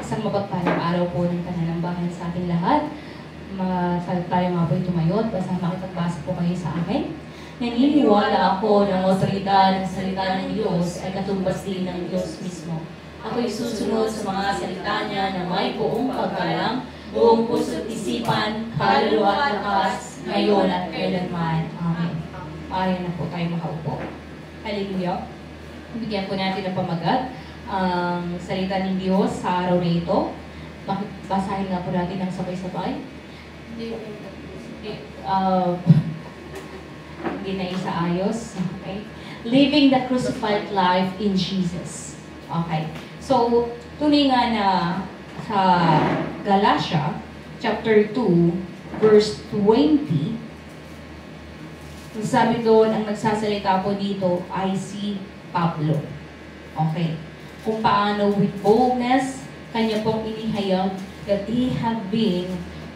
Isang mapagpalang araw po ng pananambahan sa ating lahat. Tayo nga po'y tumayot, basta makipagbasa po kayo sa akin. Naniniwala ako ng otoridad ng salita ng Diyos ay katumbas din ng Diyos mismo. Ako'y susunod sa mga salita niya na may buong paggalang, buong puso't isipan, kaluluwa at lakas, ngayon at kailanman. Amen. Ayaw na po tayo makaupo. Hallelujah. Bigyan po natin ng pamagat ang salita ng Diyos sa araw na ito. Basahin nga po natin ng sabay-sabay. Hindi na isaayos. Okay. Living the crucified life in Jesus. Okay. So, tunay nga na sa Galatia, chapter 2, verse 20, sabi doon, ang nagsasalita po dito ay si Pablo. Okay. Kung paano with boldness, kanya pong inihayag that he have been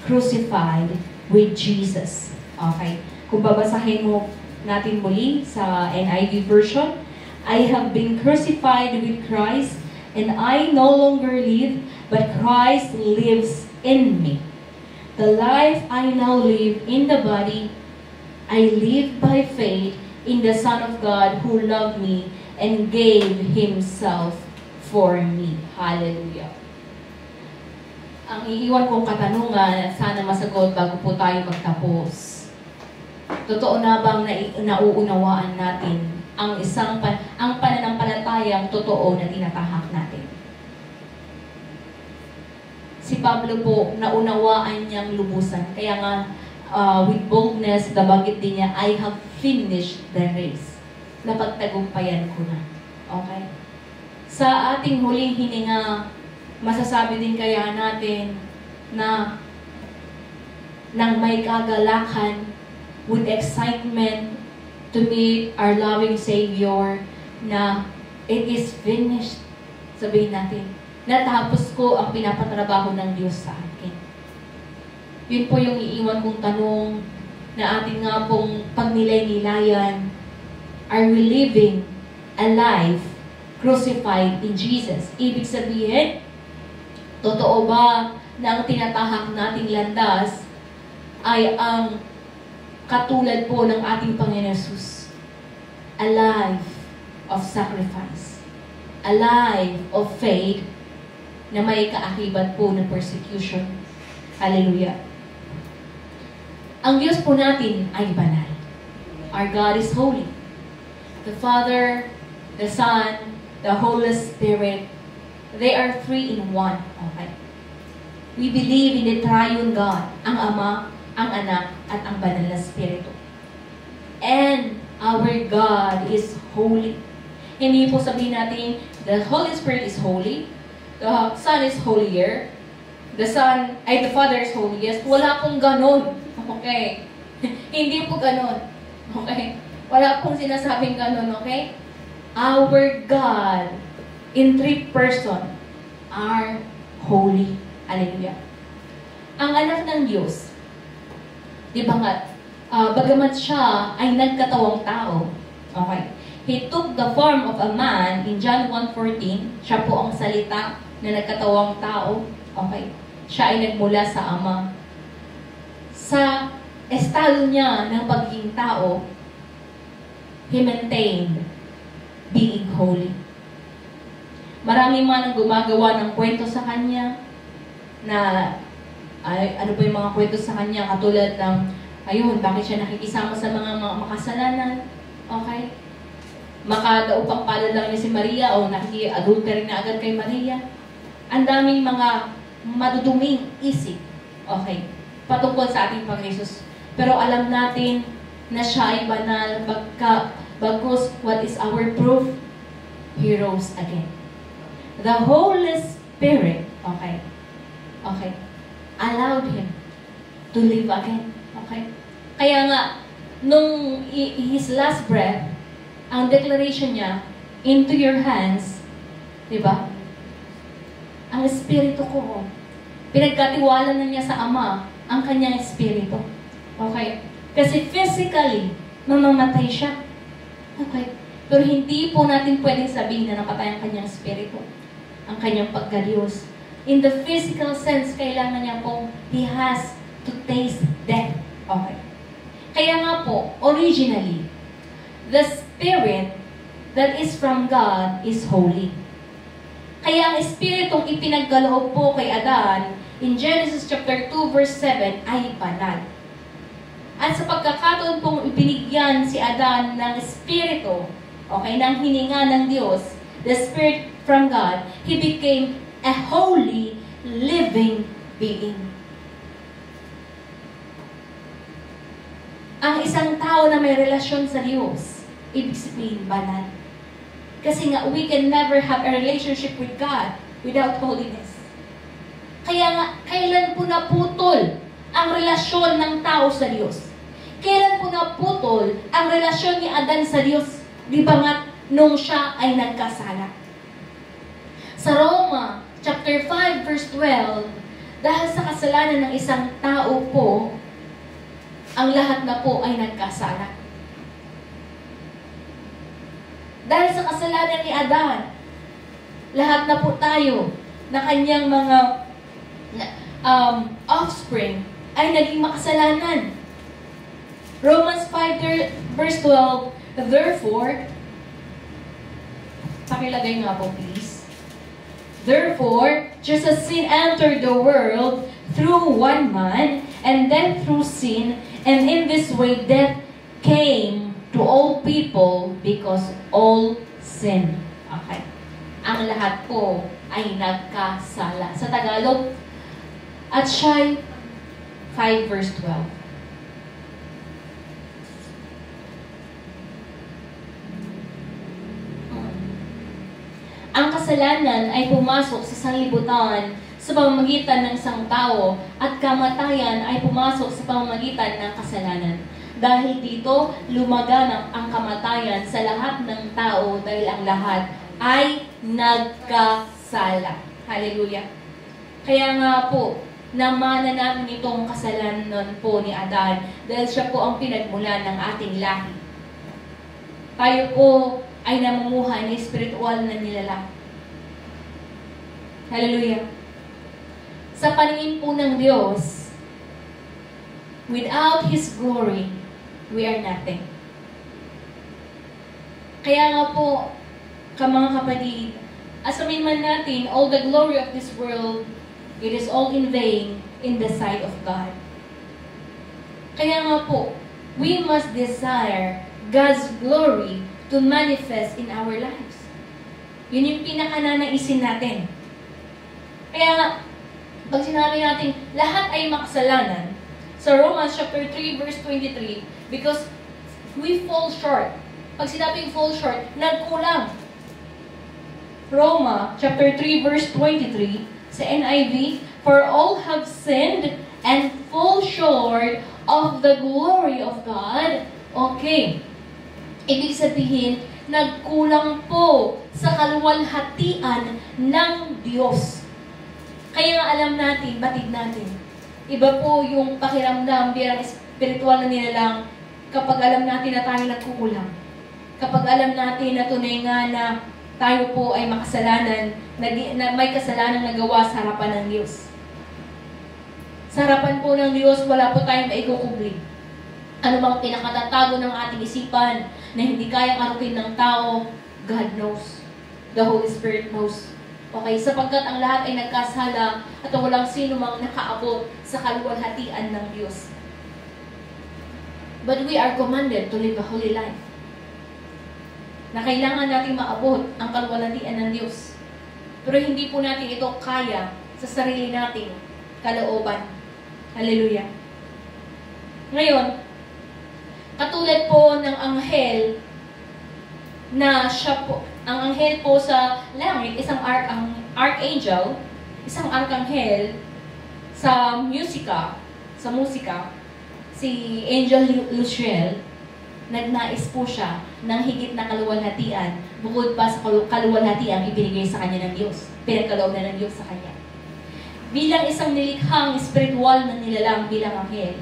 crucified with Jesus. Okay. Kung babasahin mo natin muli sa NIV version, I have been crucified with Christ, and I no longer live, but Christ lives in me. The life I now live in the body, I live by faith in the Son of God who loved me and gave Himself for me. Hallelujah. Ang iiwan kong katanungan, sana masagot bago po tayo magtapos. Totoo na bang nauunawaan natin ang ang pananampalatayang totoo na tinatahak natin? Si Pablo po, naunawaan niyang lubusan. Kaya nga, with boldness, nabanggit din niya, I have finished the race. Napagtagumpayan ko na. Okay? Sa ating huling hininga, masasabi din kaya natin na nang may kagalakan, with excitement to meet our loving Savior, na it is finished. Sabihin natin, natapos ko ang pinapatrabaho ng Diyos sa akin. Yun po yung iiwan kong tanong na ating nga pong pagnilay-nilayan. Are we living a life crucified in Jesus? Ibig sabihin, totoo ba na ang tinatahak nating landas ay ang katulad po ng ating Panginoon Jesus? A life of sacrifice. A life of faith na may kaakibat po ng persecution. Hallelujah. Ang Diyos po natin ay banal. Our God is holy. The Father, the Son, the Holy Spirit, they are three in one. Okay? We believe in the triune God, ang Ama, ang Anak, at ang Banal na Espiritu. And our God is holy. Hindi po sabihin natin, the Holy Spirit is holy, the Son is holier, the Father is holiest. Wala pong ganon. Okay? Hindi po ganon. Okay? Wala pong sinasabing ganon. Okay? Our God in three person are holy. Hallelujah. Ang anak ng Diyos, di ba nga, bagamat siya ay nagkatawang tao, okay, He took the form of a man in John 1:14. Siya po ang salita na nagkatawang tao, okay, siya ay nagmula sa Ama. Sa estado niya ng pagiging tao, He maintained being holy. Marami man ang gumagawa ng kwento sa Kanya, na ano pa yung mga kwento sa Kanya, katulad ng, ayun, bakit siya nakikisama sa mga makasalanan, okay? Makadaupang palad lang niya si Maria, o nakiki-adultery na agad kay Maria. Ang daming mga maduduming isip, okay, patungkol sa ating Panginoon Jesus. Pero alam natin na siya ay banal, bagkus what is our proof? He rose again. The Holy Spirit, okay, allowed Him to live again. Okay? Kaya nga, nung His last breath, ang declaration niya, into your hands, di ba? Ang Espiritu ko, pinagkatiwala na niya sa Ama, ang kanyang Espiritu. Okay? Kasi physically, mamamatay siya. Okay? Pero hindi po natin pwedeng sabihin na napatay ang kanyang Espiritu, ang kanyang pagka-Diyos. In the physical sense, kailangan niya pong he has to taste death. Okay. Kaya nga po, originally, the spirit that is from God is holy. Kaya ang espiritong ipinagkaloob po kay Adan in Genesis chapter 2 verse 7 ay banal. At sa pagkakataon pong ibinigyan si Adan ng espiritu, okay, ng hininga ng Diyos, the spirit from God, he became a holy, living being. Ang isang tao na may relasyon sa Diyos, ibig sabihin banal. Kasi nga, we can never have a relationship with God without holiness. Kaya nga, kailan po naputol ang relasyon ng tao sa Diyos? Kailan po naputol ang relasyon ni Adan sa Diyos? Di ba nga, nung siya ay nagkasala? Sa Roma, chapter 5, verse 12, dahil sa kasalanan ng isang tao po, ang lahat na po ay nagkasala. Dahil sa kasalanan ni Adan, lahat na po tayo na kanyang mga offspring ay naging makasalanan. Romans 5 verse 12, therefore, pakilagay nga po please. Therefore, just as sin entered the world through one man, and then through sin, and in this way death came to all people because all sin. Okay. Ang lahat po ay nagkasala. Sa Tagalog, at siya'y 5 verse 12. Ang kasalanan ay pumasok sa sanlibutan sa pamamagitan ng isang tao at kamatayan ay pumasok sa pamamagitan ng kasalanan. Dahil dito, lumaganap ang kamatayan sa lahat ng tao dahil ang lahat ay nagkasala. Hallelujah. Kaya nga po, namana namin itong kasalanan po ni Adan dahil siya po ang pinagmulan ng ating lahi. Tayo po ay namumuhay na spiritual na nilalang. Hallelujah. Sa paningin po ng Diyos, without His glory, we are nothing. Kaya nga po, mga kapatid, asamin man natin, all the glory of this world, it is all in vain in the sight of God. Kaya nga po, we must desire God's glory to manifest in our lives. Yun yung pinakananaisin natin. Kaya nga, pag sinabi natin, lahat ay makasalanan, sa Romans chapter 3 verse 23, because we fall short. Pag sinabing fall short, nagkulang. Roma chapter 3 verse 23, sa NIV, for all have sinned and fall short of the glory of God. Okay. Ibig sabihin, nagkulang po sa kaluwalhatian ng Diyos. Kaya alam natin, batid natin, iba po yung pakiramdam bilang espiritual na nilalang kapag alam natin na tayo nagkukulang. Kapag alam natin na tunay nga na tayo po ay makasalanan, na may kasalanang nagawa sa harapan ng Diyos. Sa harapan po ng Diyos, wala po tayong maikukubli. Ano bang pinakatatago ng ating isipan na hindi kayang arutin ng tao, God knows. The Holy Spirit knows. Okay, sapagkat ang lahat ay nagkasala at walang sino mang nakaabot sa kaluwalhatian ng Diyos. But we are commanded to live a holy life. Na kailangan natin maabot ang kaluwalhatian ng Diyos. Pero hindi po natin ito kaya sa sarili nating kalooban. Hallelujah. Ngayon, katulad po ng anghel na siya po, ang anghel po sa langit, isang archangel, isang arkanghel sa musika, si Angel Luciel, nagnais po siya ng higit na kaluwalhatian bukod pa sa kaluwalhatian ibinigay sa kanya ng Diyos. Pinagkaloob na ng Diyos sa kanya. Bilang isang nilikhang spiritual na nilalang bilang anghel,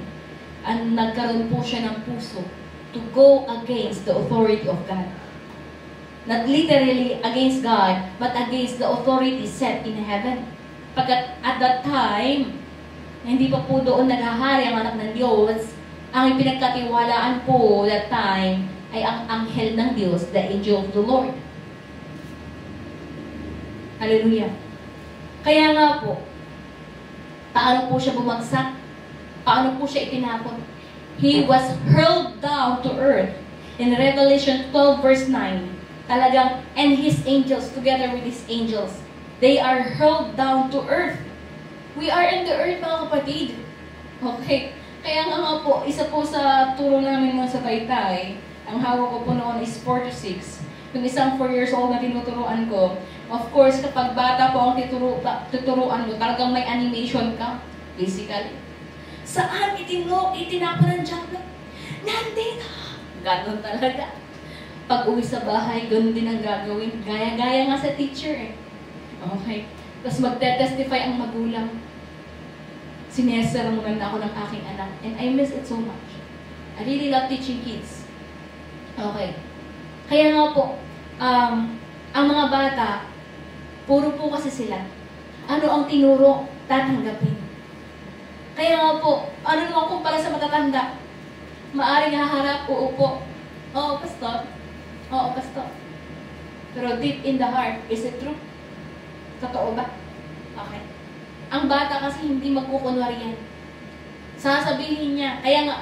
nagkaroon po siya ng puso to go against the authority of God. Not literally against God, but against the authority set in heaven. Pagkat at that time, hindi pa po doon naghahari ang anak ng Diyos, ang ipinagkatiwalaan po that time ay ang anghel ng Diyos, the angel of the Lord. Hallelujah. Kaya nga po, paano po siya bumagsak? Paano po siya itinapon? He was hurled down to earth. In Revelation 12 verse 9, talagang, and his angels, together with his angels, they are hurled down to earth. We are in the earth, mga kapatid. Okay. Kaya nga po, isa po sa turo namin mo sa Taytay, ang hawak ko po noon is 4 to 6. Yung isang 4 years old na tinuturuan ko, of course, kapag bata po ang tuturuan mo, talagang may animation ka, basically. Saan itinapon ng diablo? Nandito! Ganon talaga. Pag uwi sa bahay, ganon din ang gagawin. Gaya-gaya nga sa teacher eh. Okay. Tapos magte-testify ang magulang. Sinesera muna na ako ng aking anak. And I miss it so much. I really love teaching kids. Okay. Kaya nga po, ang mga bata, puro po kasi sila. Ano ang tinuro, tatanggapin. Kaya nga po, ano naman kumpara sa matatanda? Maaring haharap, uupo. Oo, pastor. Oo, pastor. Pero deep in the heart, is it true? Totoo ba? Okay. Ang bata kasi hindi magkukunwari yan. Sasabihin niya, kaya nga,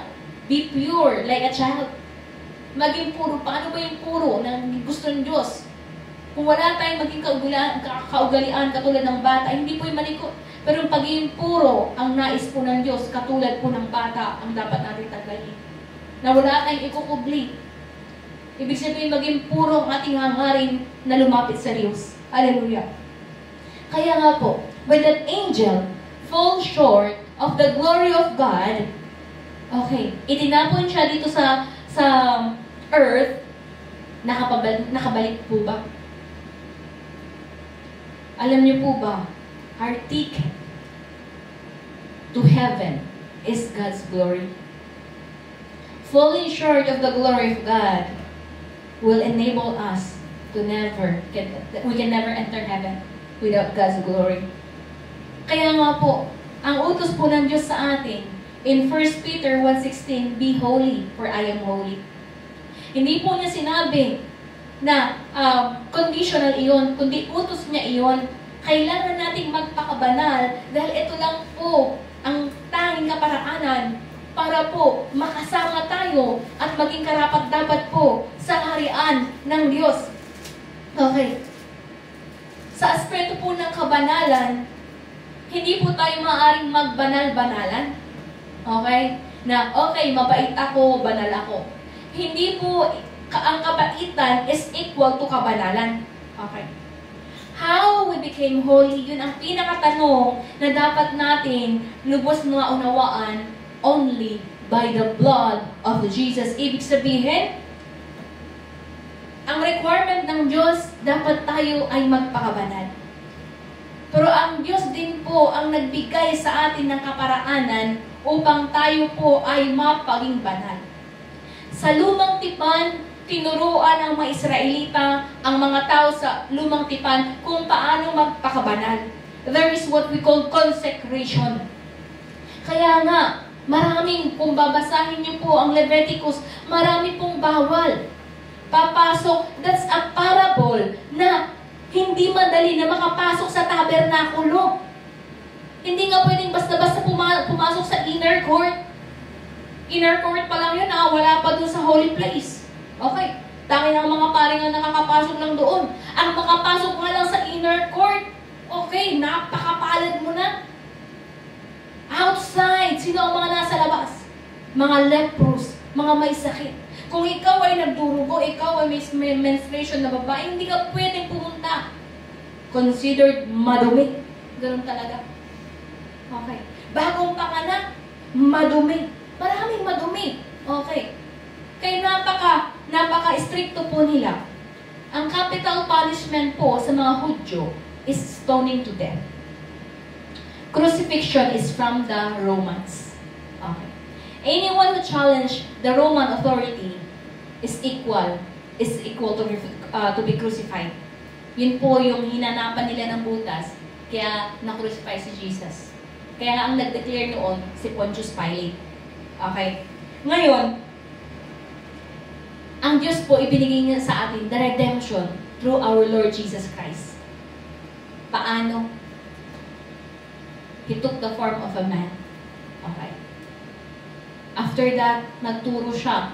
be pure like a child. Maging puro. Paano ba yung puro na gusto ng Diyos? Kung wala tayong maging kaugalian katulad ng bata, hindi po yung malikot. Pero yung pagiging puro, ang nais po ng Diyos, katulad po ng bata, ang dapat natin tanggalin. Na wala tayong ikukubli. Ibig sabihin, maging puro ang ating hangarin na lumapit sa Diyos. Hallelujah. Kaya nga po, when that angel falls short of the glory of God, okay, itinapon siya dito sa earth, nakabalik po ba? Alam niyo po ba, our ticket to heaven is God's glory. Falling short of the glory of God will enable us to we can never enter heaven without God's glory. Kaya nga po, ang utos po ng Diyos sa atin, in 1 Peter 1:16, be holy, for I am holy. Hindi po niya sinabi na conditional iyon, kundi utos niya iyon. Kailangan nating magpakabanal dahil ito lang po ang tanging kaparaanan para po makasama tayo at maging karapat-dapat po sa harian ng Diyos. Okay. Sa aspeto po ng kabanalan, hindi po tayo maaaring magbanal-banalan. Okay? Na, okay, mabait ako, banal ako. Hindi po, ang kabaitan is equal to kabanalan. Okay? How we became holy, yun ang pinakatanong na dapat natin lubos na unawaan only by the blood of Jesus. Ibig sabihin, ang requirement ng Diyos, dapat tayo ay magpakabanal. Pero ang Diyos din po ang nagbigay sa atin ng kaparaanan upang tayo po ay mapaging banal. Sa lumang tipan, tinuruan ng mga Israelita ang mga tao sa lumang tipan kung paano magpakabanal. There is what we call consecration. Kaya nga, kung babasahin niyo po ang Leviticus, marami pong bawal. Papasok, that's a parable na hindi madali na makapasok sa tabernakulo. Hindi nga pwedeng basta-basta pumasok sa inner court. Inner court pa lang yun, wala pa dun sa holy place. Okay, tanging ang mga paring na nakakapasok lang doon. Ang makapasok nga lang sa inner court, okay, napakapalad mo na. Outside, sino ang mga nasa labas? Mga leprous, mga may sakit. Kung ikaw ay nagdurugo, ikaw ay may menstruation na babae, hindi ka pwedeng pumunta. Considered madumi. Ganun talaga. Okay. Bagong panganak, madumi. Maraming madumi. Okay. Kaya napaka-stricto po nila. Ang capital punishment po sa mga Hudyo is stoning to death. Crucifixion is from the Romans. Okay. Anyone who challenge the Roman authority is equal to be crucified. Yun po yung hinanapan nila ng butas, Kaya na-crucify si Jesus. Kaya nga ang nag-declare noon, si Pontius Pilate. Okay? Ngayon, ang Diyos po, ibinigay niya sa atin the redemption through our Lord Jesus Christ. Paano? He took the form of a man. Okay. After that, nagturo siya.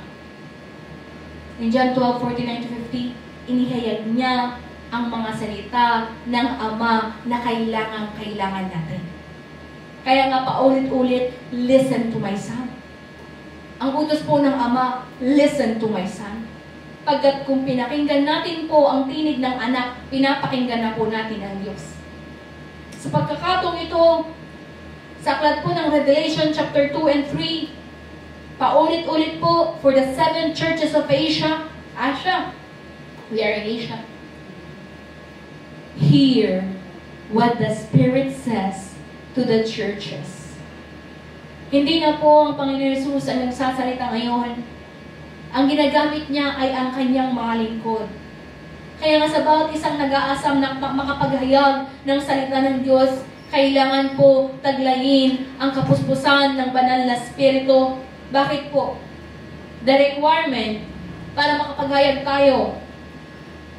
In John 12:49-50, inihayag niya ang mga salita ng Ama na kailangan natin. Kaya nga paulit-ulit, listen to my son. Ang utos po ng Ama, listen to my son. Pagkat kung pinakinggan natin po ang tinig ng anak, pinapakinggan na po natin ang Diyos. Sa pagkakataong ito, sa aklat po ng Revelation chapter 2 and 3, paulit-ulit po for the 7 churches of Asia. We are in Asia. Hear what the Spirit says to the churches. Hindi na po ang Panginoon Jesus ang nagsasalita ngayon. Ang ginagamit niya ay ang kanyang mga lingkod. Kaya nga sa bawat isang nag-aasam na makapaghayag ng salita ng Diyos, kailangan po taglayin ang kapuspusan ng banal na Espiritu. Bakit po? The requirement para makapaghayag tayo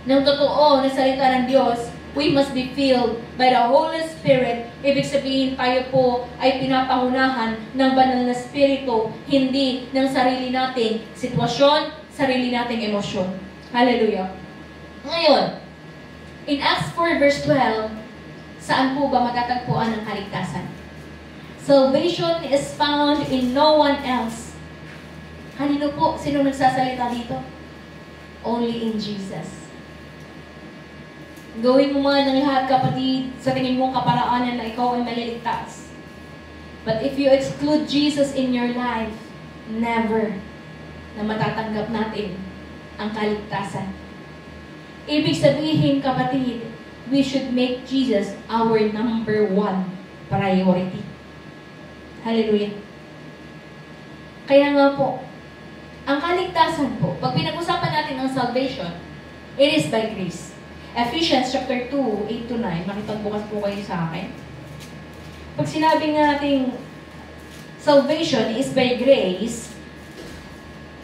ng totoo na salita ng Diyos, we must be filled by the Holy Spirit. Ibig sabihin tayo po ay pinapangunahan ng banal na Espiritu, hindi ng sarili nating sitwasyon, sarili nating emosyon. Hallelujah. Ngayon, in Acts 4 verse 12, saan po ba matatagpuan ang kaligtasan? Salvation is found in no one else. Kanino po? Sino nagsasalita dito? Only in Jesus. Gawin mo man ng lahat, kapatid, sa tingin mong kaparaanan na ikaw ay maliligtas. But if you exclude Jesus in your life, never na matatanggap natin ang kaligtasan. Ibig sabihin, kapatid, we should make Jesus our number 1 priority. Hallelujah. Kaya nga po, ang kaligtasan po, pag pinag-usapan natin ang salvation, it is by grace. Ephesians chapter 2, 8-9, makipagbukas po kayo sa akin. Pag sinabi nga natin salvation is by grace,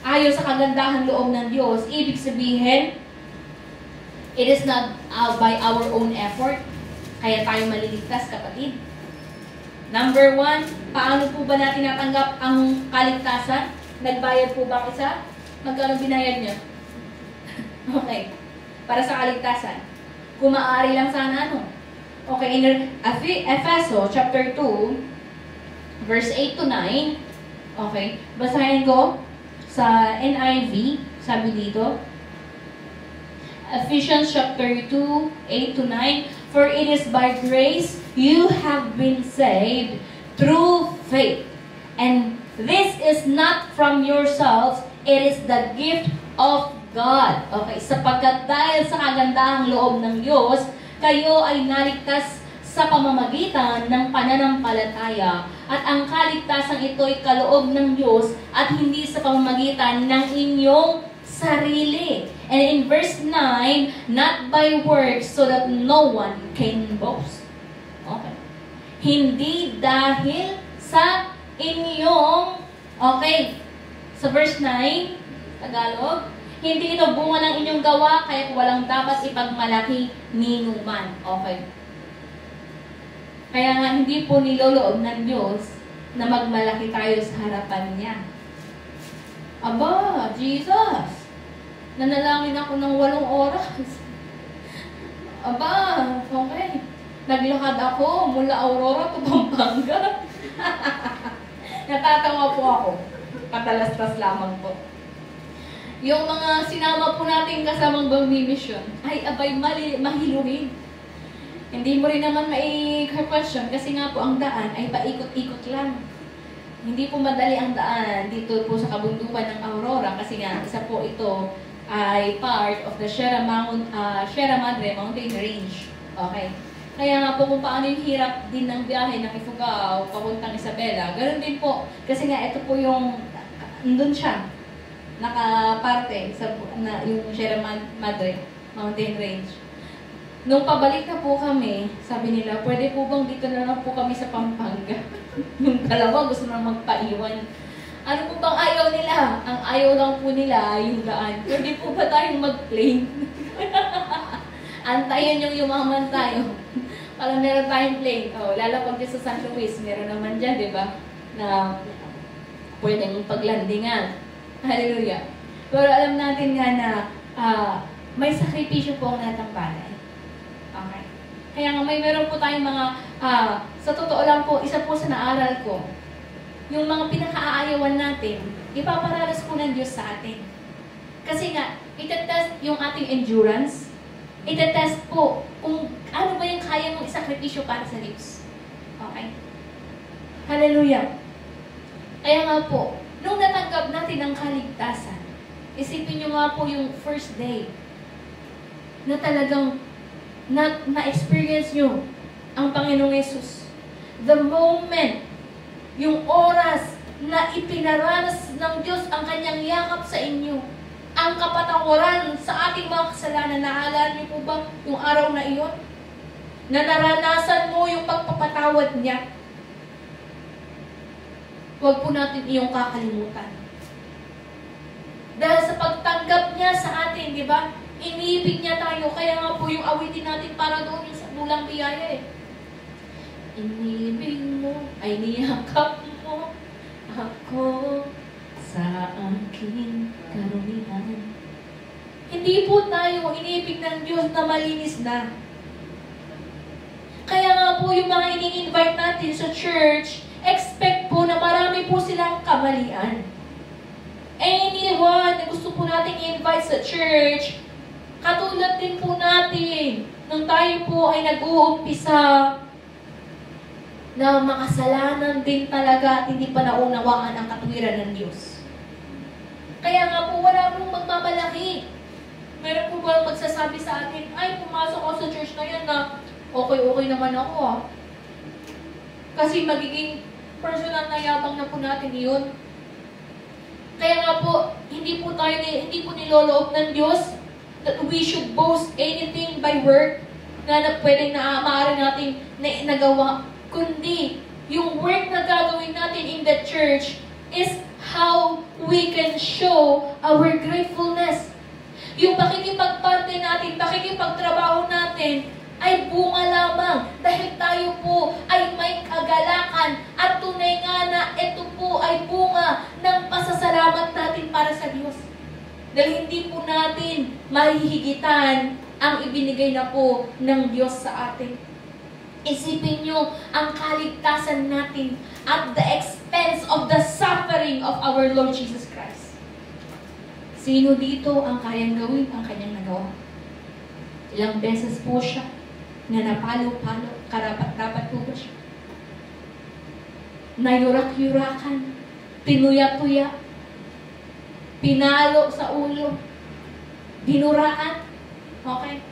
ayon sa kagandahan loob ng Diyos, ibig sabihin, it is not by our own effort, kaya tayo maliligtas, kapatid. Number 1, paano po ba natin natanggap ang kaligtasan? Nagbayad po ba isa? Magkano binayad niyo? Okay. Para sa kaligtasan. Kung maaari lang sana ano. Okay, in Efeso chapter 2, verse 8-9. Okay, basahin ko sa NIV, sabi dito. Ephesians chapter 2, 8-9. For it is by grace you have been saved through faith. And this is not from yourselves, it is the gift of God. Okay, sapagkat dahil sa kagandahang loob ng Diyos, kayo ay naligtas sa pamamagitan ng pananampalataya. At ang kaligtasang ito ay kaloob ng Diyos at hindi sa pamamagitan ng inyong sarili. And in verse 9, not by works so that no one can boast. Okay. Hindi dahil sa inyong, okay, sa verse 9, Tagalog, hindi ito bunga ng inyong gawa, kaya't walang dapat ipagmalaki ninuman. Okay. Kaya nga hindi po niloloob ng Diyos na magmalaki tayo sa harapan niya. Aba, Jesus! Nanalangin ako ng 8 oras. Aba, okay. Naglakad ako mula Aurora to Pampanga. Natatawa po ako. Patalastas lamang po. Yung mga sinama po natin kasamang bang-mission, ay abay mahiluhin. Hindi mo rin naman mai-question kasi nga po ang daan ay paikot-ikot lang. Hindi po madali ang daan dito po sa kabundukan ng Aurora kasi nga isa po ito ay part of the Sierra Madre Mountain Range. Okay. Kaya nga po kung paano yung hirap din ng biyahe ng Ifugao papuntang Isabela, ganoon din po. Kasi nga ito po yung, nandun siya, nakaparte sa yung Sierra Madre Mountain Range. Nung pabalik na po kami, sabi nila, pwede po bang dito na lang po kami sa Pampanga? Yung dalawa gusto na magpaiwan. Ano po bang ayaw nila? Ang ayaw lang po nila ay yung daan. Pwede po ba tayong mag-plane? Antayin yung yumaman tayo. Para meron tayong plane. Oh, lalapag dyan sa San Luis, meron naman dyan, di ba? Na pwedeng paglandingan. Hallelujah. Pero alam natin nga na may sakripisyo po ang natambalan. Okay. Kaya nga meron po tayong mga, sa totoo lang po, isa po sa naaral ko, yung mga pinaka-aayawan natin, ipapararas po ng Diyos sa atin. Kasi nga, itetest yung ating endurance, itetest po kung ano ba yung kaya mong isakripisyo para sa Diyos. Okay? Hallelujah. Kaya nga po, nung natanggap natin ang kaligtasan, isipin nyo nga po yung first day na talagang na-experience nyo ang Panginoong Yesus. The moment, yung oras na ipinaranas ng Diyos ang kanyang yakap sa inyo, ang kapatawaran sa ating mga kasalanan. Naalala niyo po ba yung araw na iyon? Na naranasan mo yung pagpapatawad niya. Huwag po natin iyong kakalimutan. Dahil sa pagtanggap niya sa atin, di ba? Iniibig niya tayo. Kaya nga po yung awitin natin para doon yung sa dulang biyaya eh. Inibig mo, ay niyakap mo ako sa aking karunihan. Hindi po tayo inibig ng Diyos na malinis na. Kaya nga po yung mga ini-invite natin sa church, expect po na marami po silang kamalian. Anyone na gusto po natin i-invite sa church, katulad din po natin, nung tayo po ay nag-uumpisa, na makasalanan din talaga at hindi pa naunawaan ang katuwiran ng Diyos. Kaya nga po, wala pong magmamalaki. Meron po ba magsasabi sa atin, ay, pumasok ako sa church na yan na okay naman ako . Kasi magiging personal na yabang na po natin yun. Kaya nga po, hindi po niloloob ng Diyos that we should boast anything by work na pwedeng maaari natin nagawa. Kundi, yung work na gagawin natin in the church is how we can show our gratefulness. Yung pakikipagparte natin, pakikipagtrabaho natin, ay bunga lamang dahil tayo po ay may kagalakan at tunay nga na ito po ay bunga ng pasasalamat natin para sa Diyos. Dahil hindi po natin mahihigitan ang ibinigay na po ng Diyos sa atin. Isipin nyo ang kaligtasan natin at the expense of the suffering of our Lord Jesus Christ. Sino dito ang kayang gawin ang kanyang nagawa? Ilang beses po siya na napalo-palo, karapat-dapat po ba siya? Nayurak-yurakan, tinuya-tuya, pinalo sa ulo, binuraan, okay?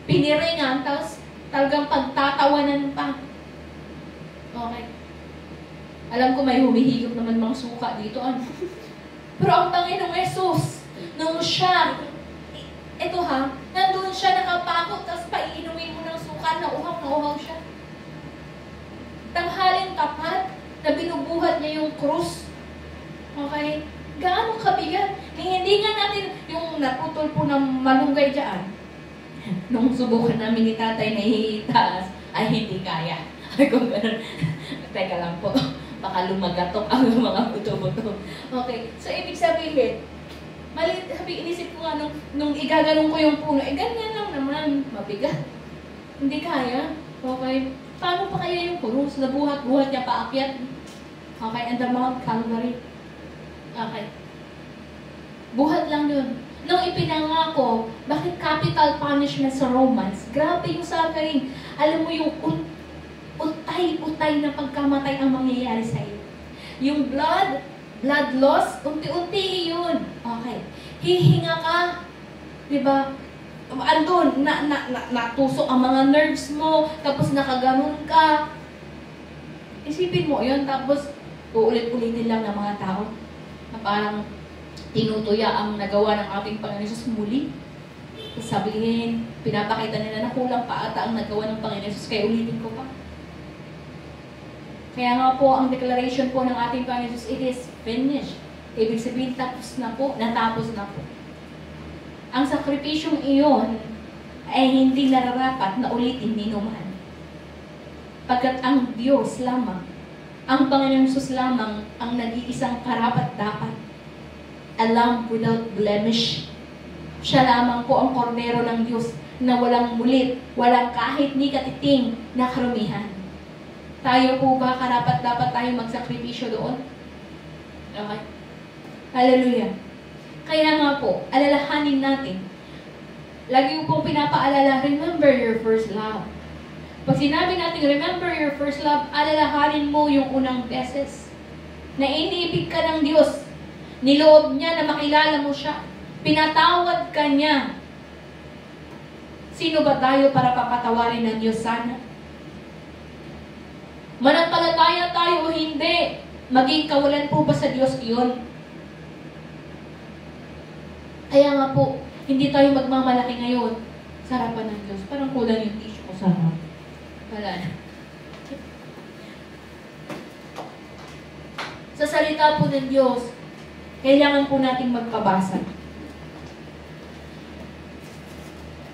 Piniringan, tapos talagang pagtatawanan pa. Okay. Alam ko may humihigop naman mga suka dito. Ano? Pero ang Panginoong Yesus, nung siya, ito nandun siya nakapakot, tapos paiinumin mo ng suka, na uhaw siya. Tanghalin tapat, na binubuhat niya yung krus. Okay? Gaano kabigat? Hindi nga natin yung naputol po ng malunggay dyan. Nung subukan namin ni tatay na itaas, ay hindi kaya. Ay kung gano'n, teka lang po, baka lumagatok ang mga buto-buto. Okay, so ibig sabihin, inisip ko nga nung igaganong ko yung puno, ganyan lang naman, mabigat. Hindi kaya. Okay, paano pa kaya yung puno? So, nabuhat-buhat niya paakyat. Okay, and the Mount Calvary. Okay. Buhat lang yun. Nung ipinangako, bakit capital punishment sa Romans? Grabe yung suffering. Alam mo yung utay-utay na pagkamatay ang mangyayari sa iyo. Yung blood loss, unti-unti yun. Okay. Hihinga ka, di ba? Andun, natusok ang mga nerves mo, tapos nakaganon ka. Isipin mo yun, tapos uulit-ulitin lang ng mga tao na parang tinutuya ang nagawa ng ating Panginoon Jesus muli. sabihin, pinapakita nila na kulang pa ata ang nagawa ng Panginoon Jesus, kaya ulitin ko pa. Kaya nga po, ang declaration po ng ating Panginoon Jesus, it is finished. Ibig sabihin, tapos na po, natapos na po. Ang sakripisyong iyon ay hindi nararapat na ulitin ni numan. Pagkat ang Diyos lamang, ang Panginoon Jesus lamang ang nag-iisang karapat-dapat, a lamb without blemish. Siya lamang po ang kordero ng Diyos na walang mulit, walang kahit ni katiting na karumihan. Tayo po ba karapat-dapat tayo magsakripisyo doon? Okay. Hallelujah. Kaya nga po, alalahanin natin. Lagi po pinapaalala, remember your first love. Pag sinabi natin, remember your first love, alalahanin mo yung unang beses na iniibig ka ng Diyos. Niloob niya na makilala mo siya. Pinatawad ka niya. Sino ba tayo para papatawarin ng Diyos sana? Manampalataya tayo o hindi, maging kawalan po ba sa Diyos iyon? Kaya nga po, hindi tayo magmamalaki ngayon sa harapan ng Diyos. Parang kulang yung tissue ko sa harap. Wala na. Sa salita po ng Diyos, kailangan po nating magpabasa.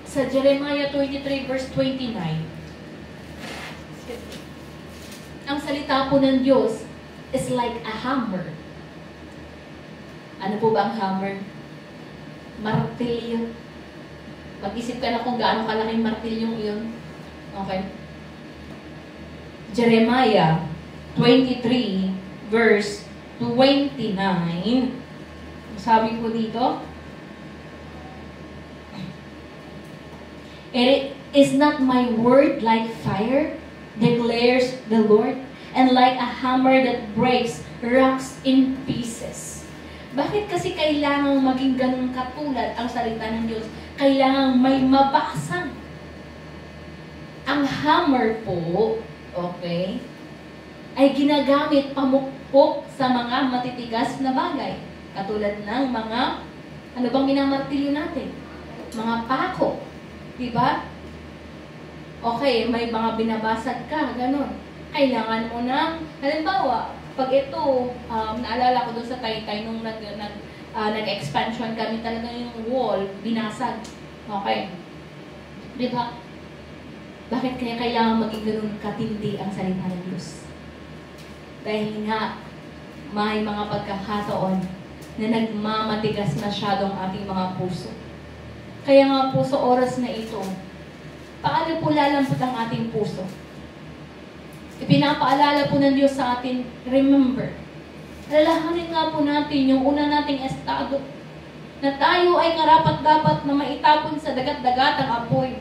Sa Jeremiah 23 verse 29, ang salita po ng Diyos is like a hammer. Ano po ba ang hammer? Martilyo. Mag-isip ka na kung gaano kalaking martilyong iyon. Okay? Jeremiah 23 verse 29. Sabi po dito, "It is not my word like fire, declares the Lord, and like a hammer that breaks rocks in pieces." Bakit kasi kailangang maging ganun katulad ang salita ng Diyos? Kailangang may mabasa. Ang hammer po, okay, ay ginagamit pamukpok sa mga matitigas na bagay. Katulad ng mga, ano bang minamartilyo natin? Mga pako. Diba? Okay, may mga binabasag ka, gano'n. Kailangan mo ng, halimbawa, pag ito, naalala ko doon sa Taytay, nung nag-expansion kami, talaga yung wall, binasag. Okay. Diba? Bakit kaya kailangan maging ganun katindi ang salita ng Diyos? Dahil nga, may mga pagkakataon na nagmamatigas masyadong ating mga puso. Kaya nga po sa oras na ito, paano po lalambot ang ating puso? Ipinapaalala po ng Diyos sa atin, remember, alalahanin nga po natin yung una nating estado, na tayo ay karapat-dapat na maitapon sa dagat-dagatang apoy.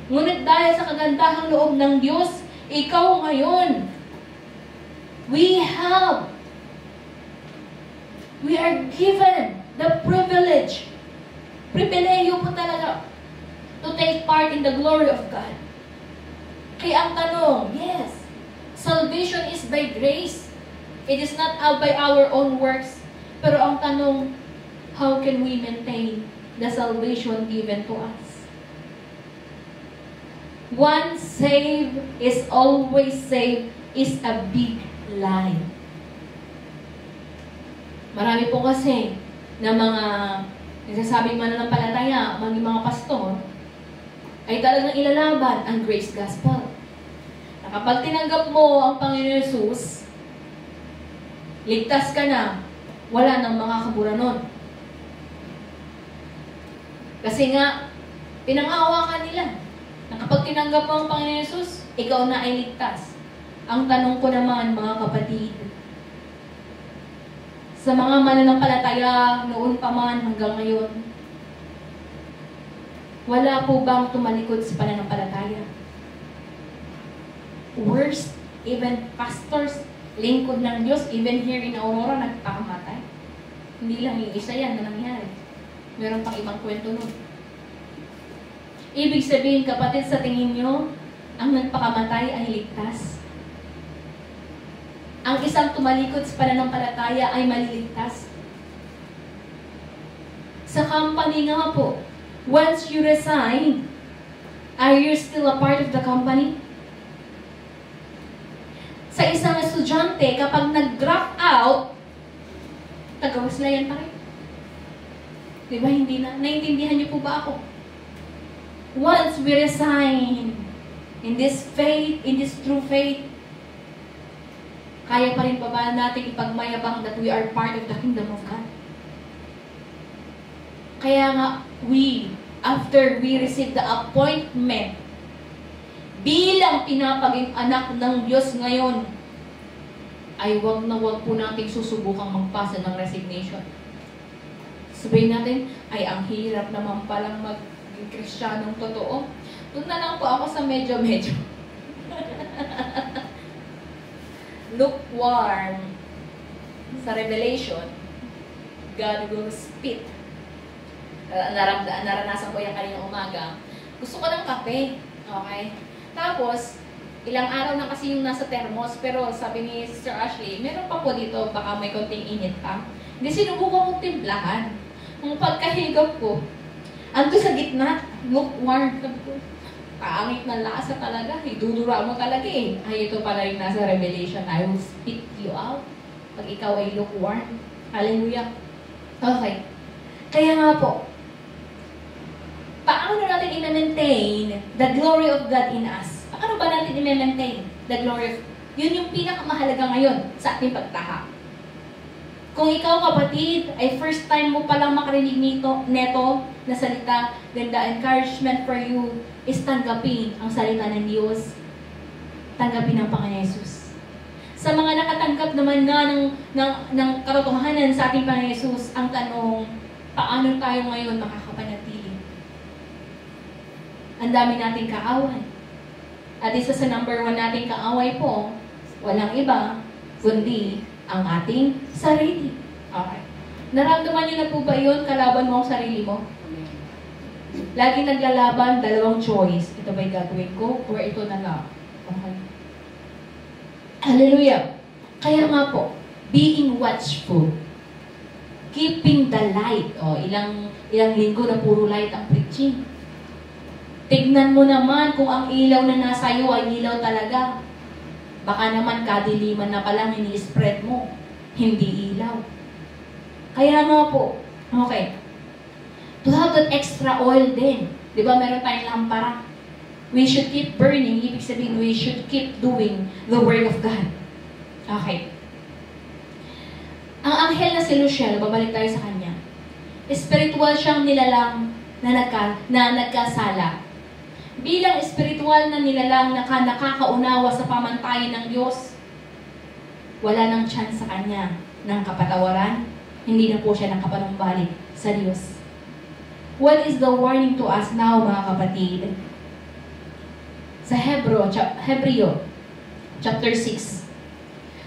Ngunit dahil sa kagandahang loob ng Diyos, ikaw ngayon, we are given the privilege, pribileyo po talaga, to take part in the glory of God. Kaya ang tanong, yes, salvation is by grace. It is not by our own works. Pero ang tanong, how can we maintain the salvation given to us? Once saved is always saved is a big lie. Marami po kasi na mga nagsasabing mananampalataya, mga pastor, ay talagang ilalaban ang grace gospel. Na kapag tinanggap mo ang Panginoon Jesus, ligtas ka na, wala nang mga kaburanon. Kasi nga, pinangahawakan nila na kapag tinanggap mo ang Panginoon Jesus, ikaw na ay ligtas. Ang tanong ko naman, mga kapatid, sa mga mananampalataya noon pa man hanggang ngayon, wala po bang tumalikod sa pananampalataya? Worst, even pastors, lingkod ng Diyos, even here in Aurora, nagpakamatay. Hindi lang yung isa yan na nangyari. Meron pang ibang kwento nun. Ibig sabihin, kapatid, sa tingin nyo, ang nagpakamatay ay ligtas. Ang isang tumalikod sa pananampalataya ay maliligtas. Sa company nga po, Once you resign, are you still a part of the company? Sa isang estudyante, kapag nag-drop out, taga-Wesleyan pa rin. Di ba, hindi na? Naintindihan niyo po ba ako? Once we resign in this faith, in this true faith, kaya pa rin pa ba natin ipagmayabang that we are part of the kingdom of God? Kaya nga, after we receive the appointment, bilang pinapaging anak ng Diyos ngayon, ay wag na wag po nating susubukang magpasa ng resignation. Sabihin natin, ay ang hirap naman palang maging Kristiyanong totoo. Doon na lang po ako sa medyo-medyo. Lukewarm. Sa Revelation, God will spit. Naranasan ko yan kaninang umaga. Gusto ko ng kape. Okay? Tapos, ilang araw na kasi yung nasa thermos, pero sabi ni Sister Ashley, meron pa po dito, baka may konting init pa. Hindi, sinubukan kong timplahan. Nung pagkahigap ko, ando sa gitna, lukewarm. Kaangit na lasa talaga. Idudura mo talaga eh. Ay, ito pala yung nasa Revelation. I will spit you out pag ikaw ay lukewarm. Hallelujah. Okay. Kaya nga po, paano natin i-maintain the glory of God in us? Paano ba natin i-maintain the glory of God? Yun yung pinakamahalaga ngayon sa ating pagtaha. Kung ikaw, kapatid, ay first time mo palang makarinig neto na salita, then the encouragement for you is tanggapin ang salita ng Diyos. Tanggapin ang Panginoon Yesus. Sa mga nakatanggap naman na ng katotohanan sa ating Panginoon Yesus, ang tanong, paano tayo ngayon makakapanatili? Ang dami nating kaaway. At isa sa number 1 nating kaaway po, walang iba, kundi ang ating sarili. Okay. Naramdaman niyo na po ba yun? Kalaban mo ang sarili mo? Lagi naglalaban, dalawang choice. Ito ba'y gagawin ko? Or ito na lang? Okay. Hallelujah. Kaya nga po, being watchful, keeping the light. Ilang linggo na puro light ang preaching. Tignan mo naman kung ang ilaw na nasa iyo ay ilaw talaga. Baka naman kadiliman na palang ini-spread mo. Hindi ilaw. Kaya nga po, okay. To have that extra oil din. Di ba meron tayong lampara? We should keep burning. Ibig sabihin, we should keep doing the Word of God. Okay. Ang anghel na si Luciel, babalik tayo sa kanya. Spiritual siyang nilalang na nagkasala. Bilang spiritual na nilalang na nakakaunawa sa pamantayan ng Diyos, wala nang chance sa kanya ng kapatawaran. Hindi na po siya nakapanumbalik sa Diyos. What is the warning to us now, mga kapatid? Sa Hebreo, chapter 6,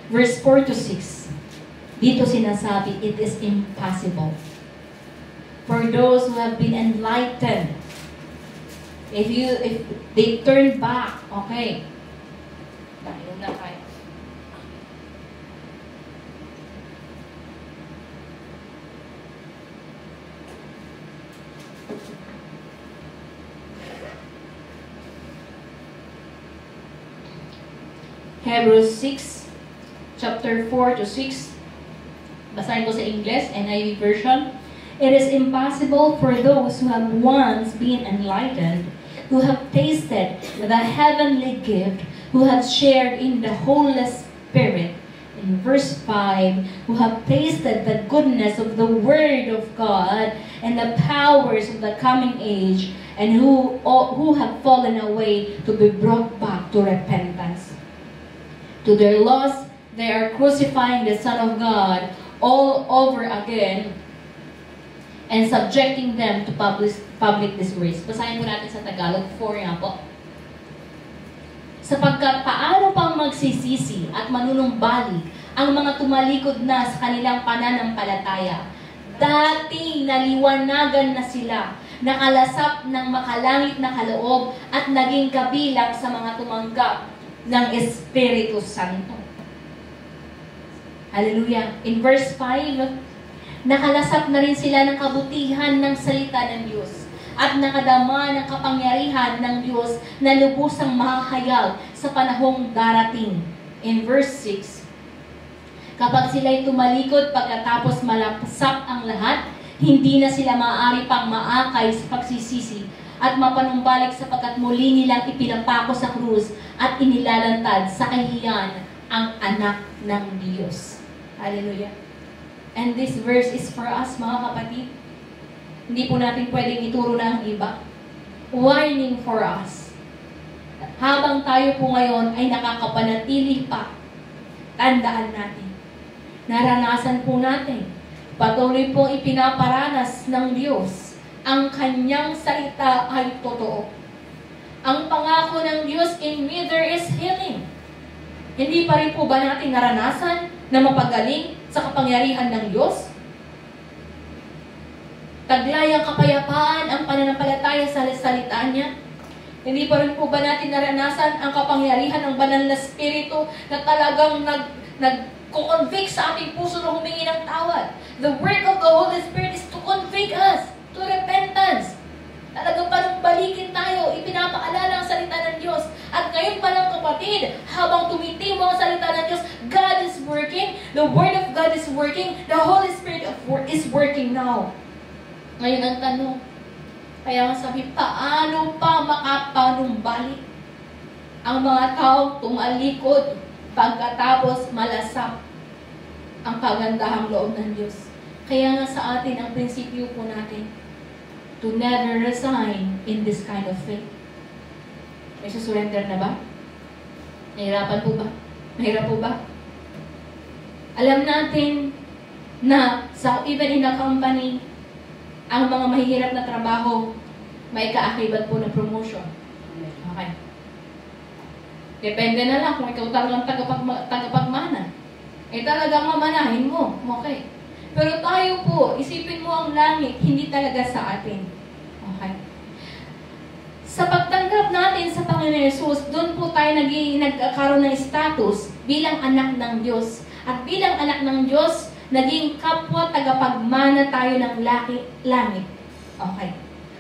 verse 4 to 6, dito sinasabi, it is impossible for those who have been enlightened. If they turn back, okay. Dahil na kayo. Hebrews 6, chapter 4 to 6. Basahin ko sa English, NIV version. It is impossible for those who have once been enlightened, who have tasted the heavenly gift, who have shared in the Holy Spirit. In verse 5, who have tasted the goodness of the Word of God and the powers of the coming age, and who have fallen away to be brought back to repentance. To their loss, they are crucifying the Son of God all over again and subjecting them to public disgrace. Basahin po natin sa Tagalog 4 nga po. Sapagkat paano pang magsisisi at manunumbalik ang mga tumalikod na sa kanilang pananampalataya. Dating naliwanagan na sila, nakalasap ng makalangit na kaloob at naging kabilang sa mga tumanggap ng Espiritu Santo. Hallelujah. In verse 5, nakalasap na rin sila ng kabutihan ng salita ng Diyos at nakadama ng kapangyarihan ng Diyos na lubusang mahahayag sa panahong darating. In verse 6, kapag sila'y tumalikod pagkatapos malapsap ang lahat, hindi na sila maaari pang maakay sa pagsisisi at mapanumbalik sapagkat muli nilang ipinapako sa krus at inilalantad sa kahihiyan ang anak ng Diyos. Hallelujah. And this verse is for us, mga kapatid. Hindi po natin pwedeng ituro na ang iba. Warning for us. Habang tayo po ngayon ay nakakapanatili pa, tandaan natin. Naranasan po natin. Patuloy pong ipinaparanas ng Diyos. Ang kanyang salita ay totoo. Ang pangako ng Diyos, in me there is healing. Hindi pa rin po ba natin naranasan na mapagaling sa kapangyarihan ng Diyos? Taglay ang kapayapaan ang pananampalataya sa salita niya. Hindi pa rin po ba natin naranasan ang kapangyarihan ng banal na spirito na talagang nag-convict sa ating puso na humingi ng tawad? The work of the Holy Spirit is to convict us to repentance. Talagang panumbalikin tayo, ipinapaalala ang salita ng Diyos. At ngayon pa lang kapatid, habang tumitimo ang salita ng Diyos, God is working, the Word of God is working, the Holy Spirit is working now. Ngayon ang tanong, kaya nga sabi, paano pa makapanumbalik ang mga taong tumalikod pagkatapos malasap ang kagandahang loob ng Diyos? Kaya nga sa atin ang prinsipyo po natin, to never resign in this kind of faith. May susurrender na ba? Nahirapan po ba? Mahirap po ba? Alam natin na sa even in a company, ang mga mahihirap na trabaho, may kaakibat po na promotion. Okay. Depende na lang kung ikaw talagang tagapagmana. Eh talagang mamanahin mo. Okay. Pero tayo po, isipin mo ang langit, hindi talaga sa atin. Okay. Sa pagtanggap natin sa Panginoon Yesus, doon po tayo nagkaroon ng status bilang anak ng Diyos. At bilang anak ng Diyos, naging kapwa tagapagmana tayo ng langit. Okay.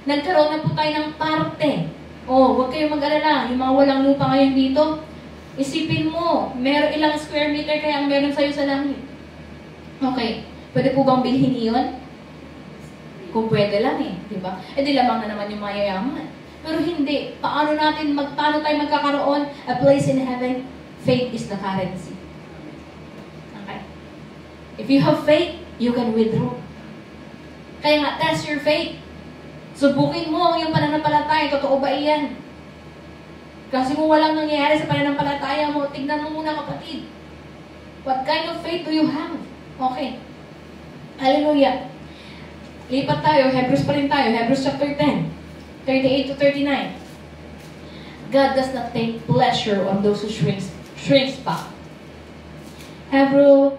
Nagkaroon na po tayo ng parte. Huwag kayong mag-alala. Yung mga walang lupa ngayon dito, isipin mo, ilang square meter kaya ang meron sa'yo sa langit. Okay. Pwede po bang bilhin iyon? Kung pwede lang diba? Di lamang na naman yung mayayaman. Pero hindi. Paano tayo magkakaroon? A place in heaven, faith is the currency. Okay? If you have faith, you can withdraw. Kaya nga, test your faith. Subukin mo ang iyong pananampalataya. Totoo ba iyan? Kasi kung walang nangyayari sa pananampalataya mo, tignan mo muna kapatid. What kind of faith do you have? Okay. Hallelujah. Lipat tayo. Hebrews pa rin tayo. Hebrews chapter 10. 38 to 39. God does not take pleasure on those who shrinks back. Hebrews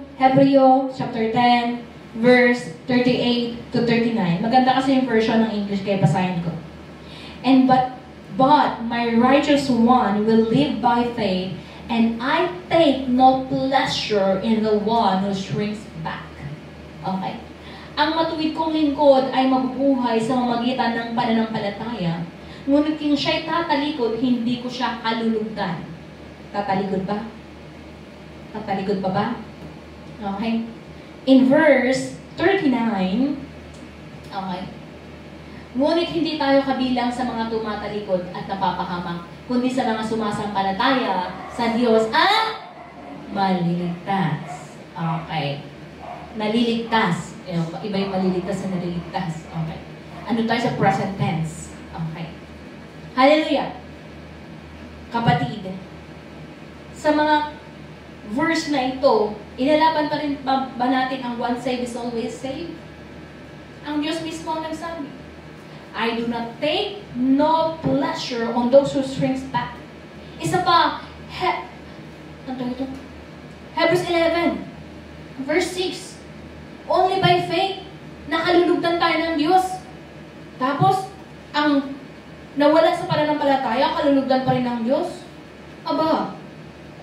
chapter 10, verse 38 to 39. Maganda kasi yung version ng English, kaya basahin ko. But my righteous one will live by faith, and I take no pleasure in the one who shrinks back. Okay. Ang matuwid kong lingkod ay mabubuhay sa mamagitan ng pananampalataya. Ngunit kung siya'y tatalikod, hindi ko siya kalulugdan. Tatalikod ba? Tatalikod pa ba? Okay. In verse 39, okay. Ngunit hindi tayo kabilang sa mga tumatalikod at napapahamak, kundi sa mga sumasampalataya sa Diyos at maliligtas. Okay. Naliligtas. Iba yung maliligtas sa naliligtas. Okay. Ano tayo sa present tense? Okay. Hallelujah. Kapatid, sa mga verse na ito, inalaban pa rin ba natin ang once saved is always saved? Ang Diyos mismo ang nagsabi, I do not take no pleasure on those who shrinks back. Isa pa, Hebrews 11, verse 6, only by faith, nakalulugdan tayo ng Diyos. Tapos, ang nawala sa pananampalataya, kalulugdan pa rin ng Diyos. Aba,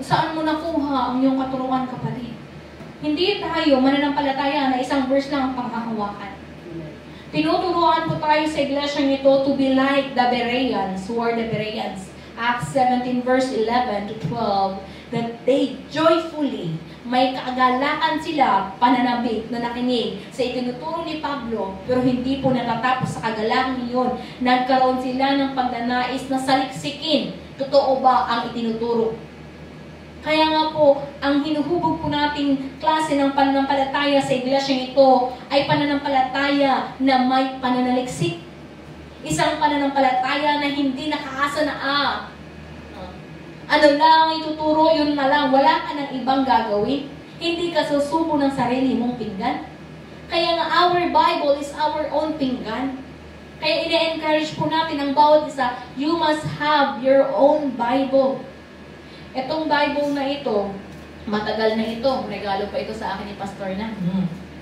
saan mo nakuha ang iyong katuruan, kapatid? Hindi tayo mananampalataya na isang verse lang ang pangkahawakan. Tinuturuan po tayo sa iglesia nito to be like the Bereans. Who are the Bereans? Acts 17 verse 11 to 12, that they joyfully, may kaagalakan sila, pananabik na nakinig sa itinuturo ni Pablo, pero hindi po natatapos sa kagalakan iyon. Nagkaroon sila ng pagnanais na saliksikin. Totoo ba ang itinuturo? Kaya nga po, ang hinuhubog po nating klase ng pananampalataya sa iglesia ito ay pananampalataya na may pananaliksik. Isang pananampalataya na hindi nakaasa na ano lang ituturo, yun na lang, wala ka ng ibang gagawin. Hindi ka susubo ng sarili mong pinggan. Kaya nga our Bible is our own pinggan. Kaya ine-encourage po natin ang bawat isa, you must have your own Bible. Itong Bible na ito, matagal na ito, regalo pa ito sa akin ni Pastor na.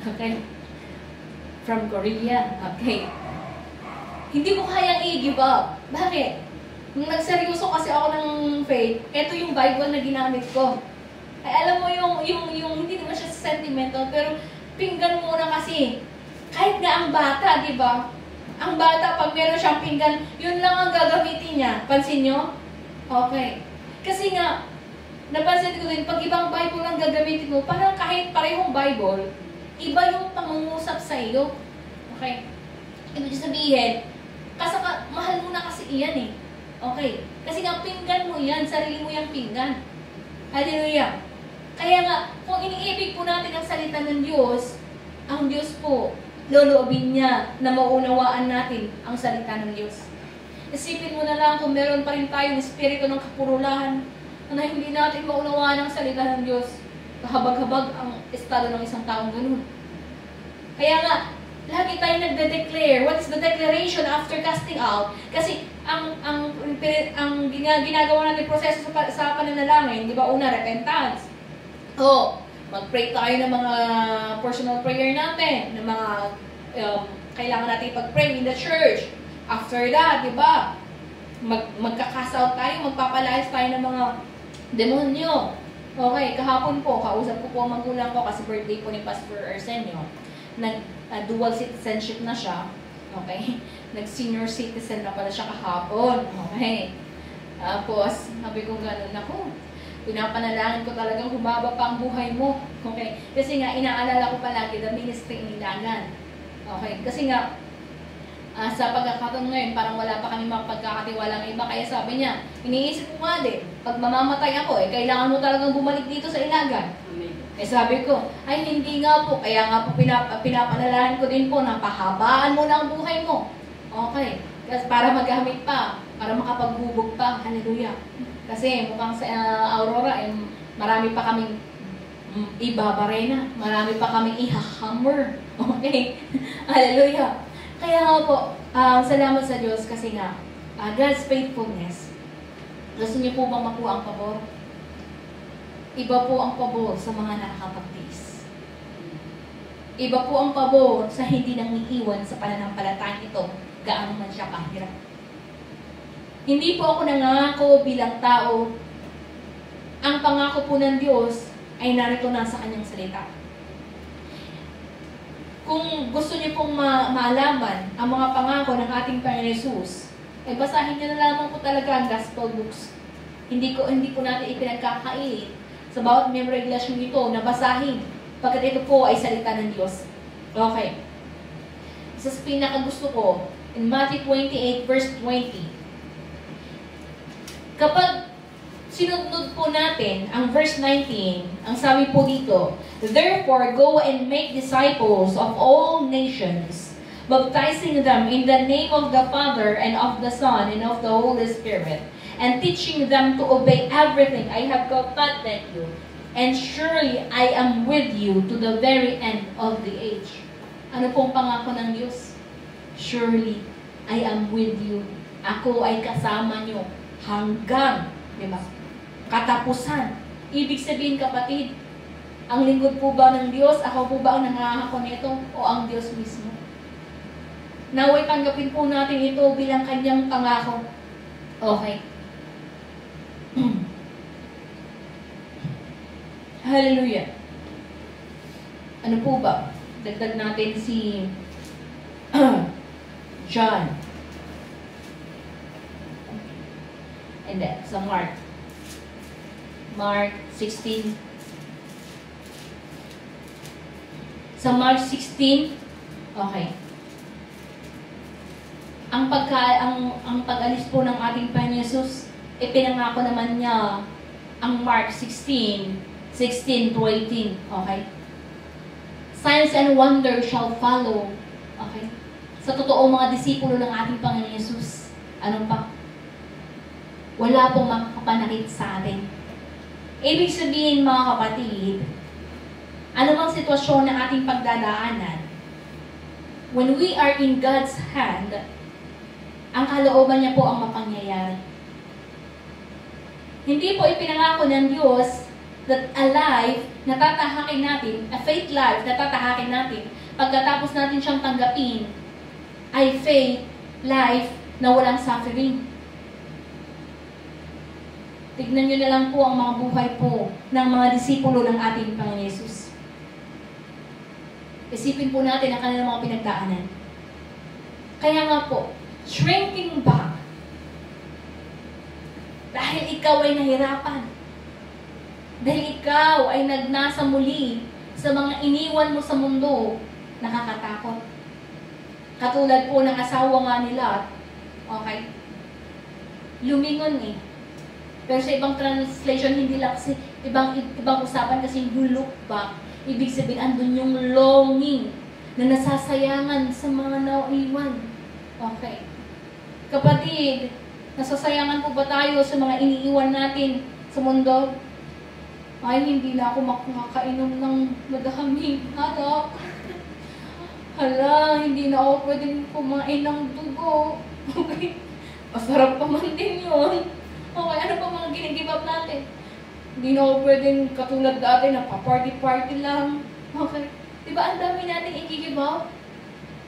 Okay? From Korea. Okay. Hindi ko kayang i-give up. Bakit? Nung nagseryoso kasi ako ng faith, ito yung Bible na ginamit ko. Ay alam mo yung hindi naman siya sentimental, pero pinggan muna kasi. Kahit nga ang bata, di ba? Ang bata, pag meron siyang pinggan, yun lang ang gagamitin niya. Pansin nyo? Okay. Kasi nga, napansin ko din, pag ibang Bible ang gagamitin mo, parang kahit parehong Bible, iba yung pangungusap sa iyo. Okay? Ibig sabihin, mahal mo na kasi iyan eh. Okay. Kasi nga, pinggan mo yan. Sarili mo yung pinggan. Hallelujah. Kaya nga, kung iniibig po natin ang salita ng Diyos, ang Diyos po, loloobin niya na maunawaan natin ang salita ng Diyos. Isipin mo na lang kung meron pa rin tayong espiritu ng kapurulahan na hindi natin maunawaan ang salita ng Diyos. Kahabag-habag ang estado ng isang taong ganun. Kaya nga, lagi tayo nagde-declare. What is the declaration after casting out? Kasi ang ginagawa natin proseso sa pananalangin, di ba? Una, repentance. Mag-pray tayo ng mga personal prayer natin, ng mga kailangan natin pag-pray in the church. After that, di ba? Magka-cast out tayo, magpapalayas tayo ng mga demonyo. Okay, kahapon po, kausap ko po ang magulang ko kasi birthday po ni Pastor Arsenio. Dual citizenship na siya. Okay? Nag-senior citizen na pala siya kahapon. Okay? Tapos, sabi ko gano'n, ako, pinapanalangin ko talagang humaba pa ang buhay mo. Okay? Kasi nga, inaalala ko palagi the ministry in Ilangan. Okay? Kasi nga, sa pagkakataon ngayon, parang wala pa kami mapagkakatiwala ng iba. Kaya sabi niya, iniisip ko nga din, pag mamamatay ako, kailangan mo talagang bumalik dito sa Ilagan. Sabi ko, ay hindi nga po, kaya nga po pinapanalangin ko din po na pahabaan mo na ang buhay mo. Okay, kasi para magamit pa, para makapagbubog pa, hallelujah. Kasi mukhang sa Aurora, marami pa kaming ibabarena, marami pa kaming ihahammer. Okay, hallelujah. Kaya nga po, salamat sa Diyos kasi nga, God's faithfulness. Gusto niyo po bang makuha ang pabor? Iba po ang pabor sa mga nakakapagtiis. Iba po ang pabor sa hindi nang iiwan sa pananampalatayang ito, gaano man siya kahirap. Hindi po ako nangako bilang tao. Ang pangako po ng Diyos ay narito na sa kanyang salita. Kung gusto niyo pong malaman ang mga pangako ng ating Panginoon Jesus, ay basahin niyo na lamang po talaga ang gospel books. Hindi po natin ipinagkakait sa bawat member ng iglesia nito na basahin, pagkat ito po ay salita ng Diyos. Okay. Isa sa pinakagusto ko, in Matthew 28 verse 20, kapag sinunod po natin ang verse 19, ang sabi po dito, therefore, go and make disciples of all nations, baptizing them in the name of the Father and of the Son and of the Holy Spirit, and teaching them to obey everything I have commanded you. And surely I am with you to the very end of the age. Ano pong pangako ng Diyos? Surely I am with you. Ako ay kasama nyo hanggang, di ba? Katapusan. Ibig sabihin, kapatid, ang lingkod po ba ng Diyos? Ako po ba ang nangangako nito? O ang Diyos mismo? Naway tanggapin po natin ito bilang kanyang pangako. Okay. Hallelujah. Ano po ba? Dagdag natin si John. And then, sa Mark. Mark 16. Sa Mark 16, okay. Ang pag-alis po ng ating Panginoon Jesus, ipinangako naman niya ang Mark 16 to 18. Okay? Signs and wonders shall follow. Okay? Sa totoo mga disipulo ng ating Panginoon Jesus, ano pa? Wala pong makapanakit sa atin. Ibig sabihin mga kapatid, anumang sitwasyon na ating pagdadaanan, when we are in God's hand, ang kalooban niya po ang mapangyayari. Hindi po ipinangako ng Diyos that a life na tatahakin natin, a faith life na tatahakin natin, pagkatapos natin siyang tanggapin, ay faith life na walang suffering. Tignan nyo na lang po ang mga buhay po ng mga disipulo ng ating Panginoon Jesus. Isipin po natin ang kanilang mga pinagdaanan. Kaya nga po, shrinking back. Dahil ikaw ay nahirapan. Dahil ikaw ay nagnasa muli sa mga iniwan mo sa mundo, nakakatakot. Katulad po ng asawa nga nila, okay? Lumingon eh. Pero sa ibang translation, hindi lang kasi, ibang usapan kasi you look back. Ibig sabihin, andun yung longing na nasasayangan sa mga naiwan. Okay. Kapatid, nasasayangan po ba tayo sa mga iniiwan natin sa mundo? Ay, hindi na ako makakainom ng madaming harap. Hala, hindi na ako pwedeng kumain ng dugo. Okay. Masarap pa man din yun. Okay, ano pa mga ginigib up natin? Hindi na ako pwedeng katulad dati na pa-party-party lang. Okay. Diba ang dami natin i-give up?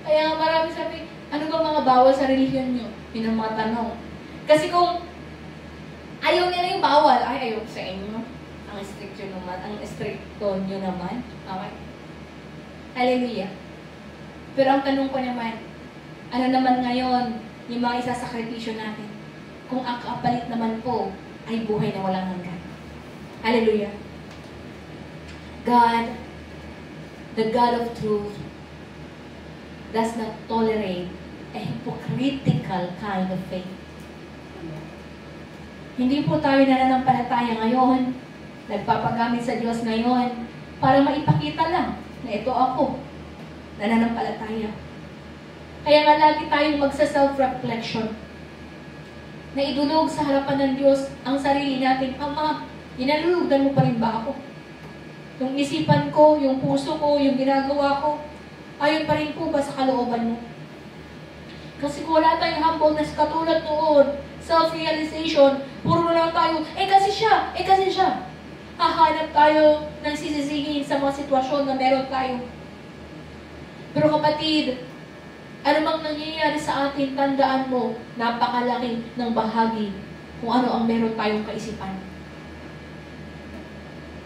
Kaya marami sabi, ano ba mga bawal sa relihiyon nyo? Yun ang mga tanong. Kasi kung ayaw nila yung bawal, ay ayaw sa inyo. Ang stricto naman, ang stricto nyo naman. Okay? Hallelujah. Pero ang tanong ko naman, ano naman ngayon yung mga isasakripisyo natin? Kung ang kapalit naman po ay buhay na walang hanggan. Hallelujah. God, the God of truth, does not tolerate a hypocritical kind of faith. Hindi po tayo nananampalataya ngayon, nagpapagamit sa Diyos ngayon, para maipakita lang na ito ako, nananampalataya. Kaya nga lagi tayong magsa-self-reflection, na idulog sa harapan ng Diyos ang sarili natin, Ama, inalulugdan mo pa rin ba ako? Yung isipan ko, yung puso ko, yung ginagawa ko, ayon pa rin po ba sa kalooban mo? Kasi kung wala tayong humbleness katulad noon, self-realization, puro lang tayo, kasi siya. Hahanap tayo ng sisisihin sa mga sitwasyon na meron tayo. Pero kapatid, ano mang nangyayari sa atin, tandaan mo, napakalaki ng bahagi kung ano ang meron tayong kaisipan.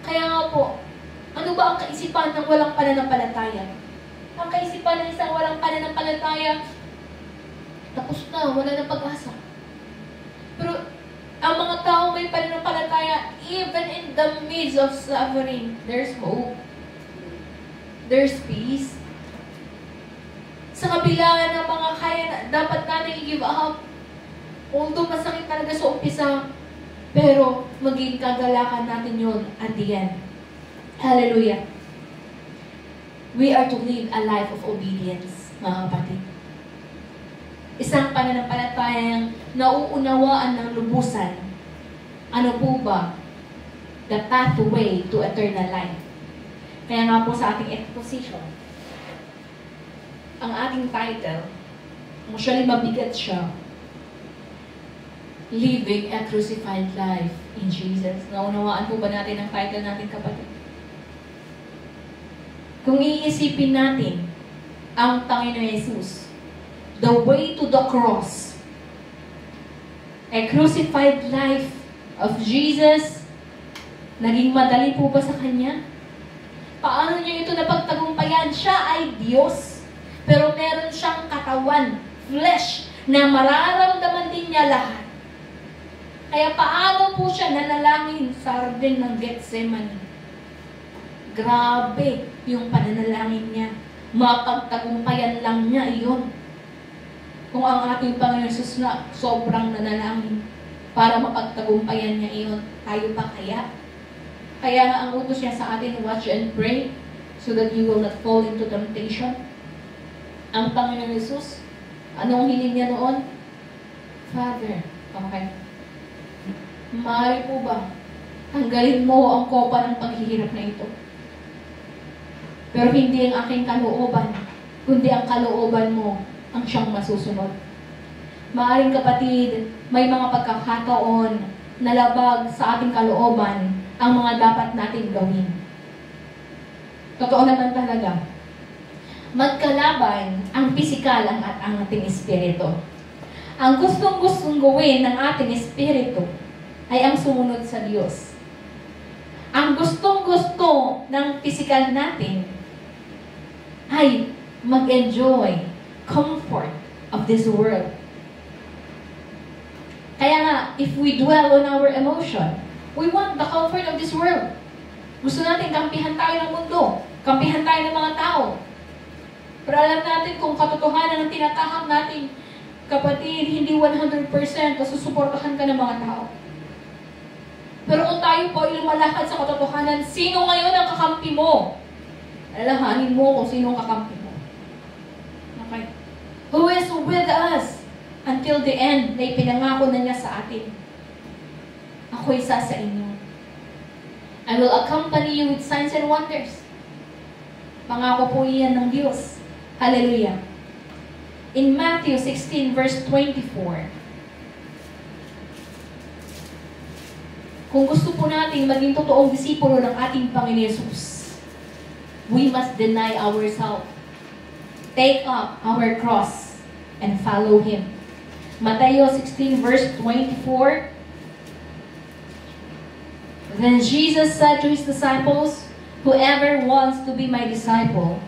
Kaya nga po, ano ba ang kaisipan ng walang pananampalataya? Ang kaisipan ng isang walang pananampalataya, tapos na, wala na pag-asa. Pero ang mga tao may pananampalataya, even in the midst of suffering, there's hope. There's peace. Sa kabila ng mga kaya na dapat natin i-give up, although masakit talaga sa umpisa, pero maging kagalakan natin yun at the end. Hallelujah. We are to live a life of obedience, mga kapatid. Isang pananampalatayang nauunawaan ng lubusan. Ano po ba? The pathway to eternal life. Kaya nga po sa ating exposition, ang ating title, usually mabigat siya, Living a Crucified Life in Jesus. Naunawaan po ba natin ang title natin, kapatid? Kung iisipin natin ang Panginoon Jesus, the way to the cross, a crucified life of Jesus, naging madali po ba sa Kanya? Paano niya ito napagtagumpayan? Siya ay Diyos, pero meron siyang katawan, flesh na mararamdaman din niya lahat. Kaya paano po siya nanalangin sa Garden ng Gethsemane? Grabe yung pananalangin niya. Mapagtagumpayan lang niya iyon. Kung ang ating Panginoon Jesus na sobrang nanalangin para mapagtagumpayan niya iyon, tayo pa kaya? Kaya nga ang utos niya sa atin, watch and pray so that you will not fall into temptation. Ang Panginoon Jesus, anong hiling niya noon? Father, okay. Maaari po ba tanggalin mo ang kopa ng paghihirap na ito? Pero hindi ang aking kalooban, kundi ang kalooban mo ang siyang masusunod. Maaring kapatid, may mga pagkakataon na labag sa ating kalooban ang mga dapat natin gawin. Totoo naman talaga. Magkalaban ang pisikal at ang ating espiritu. Ang gustong-gustong gawin ng ating espiritu ay ang sumunod sa Diyos. Ang gustong-gusto ng pisikal natin ay mag-enjoy comfort of this world. Kaya nga, if we dwell on our emotion, we want the comfort of this world. Gusto natin kampihan tayo ng mundo, kampihan tayo ng mga tao. Pero alam natin kung katotohanan ang tinatahak natin, kapatid, hindi 100% susuportahan ka ng mga tao. Pero kung tayo po ay lumalakad sa katotohanan, sino ngayon ang kakampi mo? Alalahanin mo kung sino ang kakampi mo. Okay? Who is with us until the end na ipinangako na niya sa atin? Ako isa sa inyo. I will accompany you with signs and wonders. Pangako po iyan ng Diyos. Hallelujah. In Matthew 16 verse 24, kung gusto po natin maging totoong disipulo ng ating Panginoon Jesus, we must deny ourselves, take up our cross, and follow Him. Matthew 16 verse 24, then Jesus said to His disciples, whoever wants to be my disciple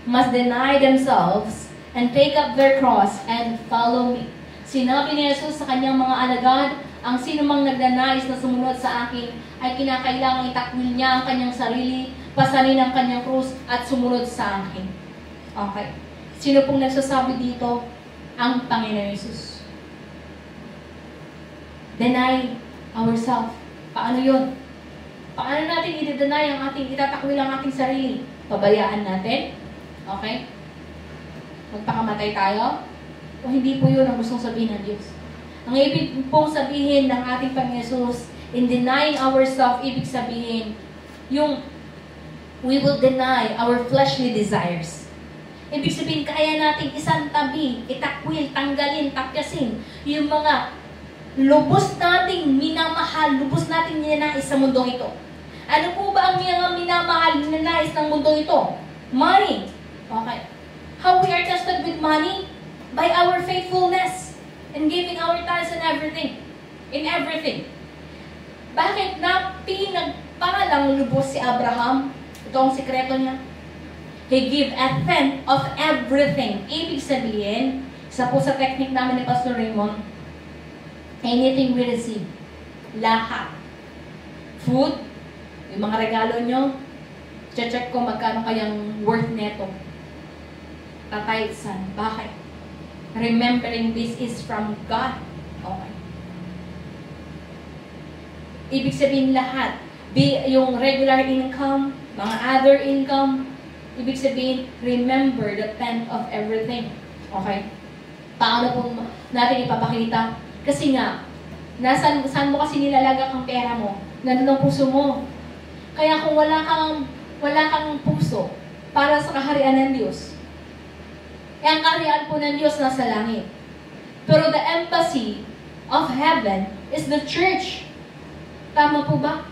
must deny themselves and take up their cross and follow me. Sinabi ni Jesus sa kanyang mga alagad, ang sino mang nagnanais na sumunod sa akin ay kinakailangang itakwil niya ang kanyang sarili, pasanin ang kanyang krus at sumunod sa akin. Okay. Sino pong nagsasabi dito? Ang Panginoon Jesus. Deny ourselves. Paano yun? Paano natin i-deny ang ating, itatakwil ang ating sarili? Pabayaan natin? Okay? Magpakamatay tayo? O hindi po yun ang gustong sabihin ng Diyos? Ang ibig pong sabihin ng ating Panginoon Jesus, in denying ourselves, ibig sabihin, yung we will deny our fleshly desires. Ibig sabihin, kaya natin isang tabi, itakwil, tanggalin, takyasin, yung mga lubos nating minamahal, lubos nating ninanais sa mundong ito. Ano po ba ang mga minamahal, ninanais ng mundong ito? Money. Okay. How we are tested with money? By our faithfulness. And giving our tithes and everything. In everything. Bakit pinagpangalang lubos si Abraham? Ito ang sikreto niya. He gave a tenth of everything. Ibig sabihin, isa po sa technique namin ni Pastor Raymond, anything we receive, lahat. Food, yung mga regalo nyo, check ko magkano kayang worth neto. Tataysan. Bakit? Remembering this is from God. Okay. Ibig sabihin lahat. Yung regular income, mga other income, ibig sabihin, remember the tenth of everything. Okay? Paano po natin ipapakita? Kasi nga, saan mo kasi nilalagak ang pera mo? Nandun ang puso mo. Kaya kung wala kang puso para sa kaharian ng Diyos, ang kaharian po ng Diyos nasa langit. Pero the embassy of heaven is the church. Tama po ba?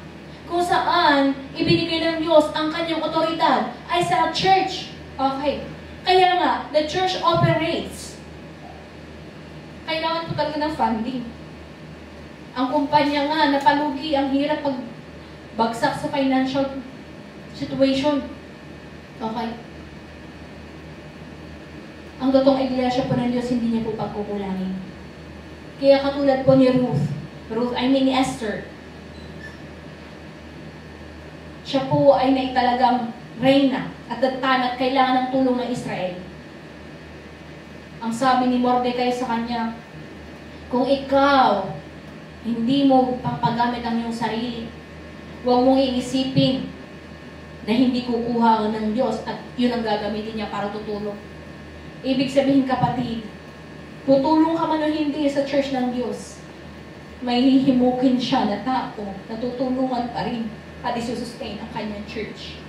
Kung saan ibinigay ng Diyos ang kanyang otoridad ay sa church. Okay. Kaya nga, the church operates. Kailangan po talaga ng funding. Ang kumpanya nga, napalugi, ang hirap pagbagsak sa financial situation. Okay. Ang totoong iglesia po ng Diyos, hindi niya po pagkukulangin. Kaya katulad po ni ni Esther, siya po ay naitalagang reyna at that time at kailangan ng tulong ng Israel. Ang sabi ni Mordecai sa kanya, kung ikaw hindi mo papagamit ang iyong sarili, huwag mong iisipin na hindi kukuha ng Diyos at yun ang gagamitin niya para tutulong. Ibig sabihin, kapatid, tutulong ka man o hindi sa church ng Diyos, may hihimukin siya na tao na tutulungan pa rin at isusustain ang kanyang church.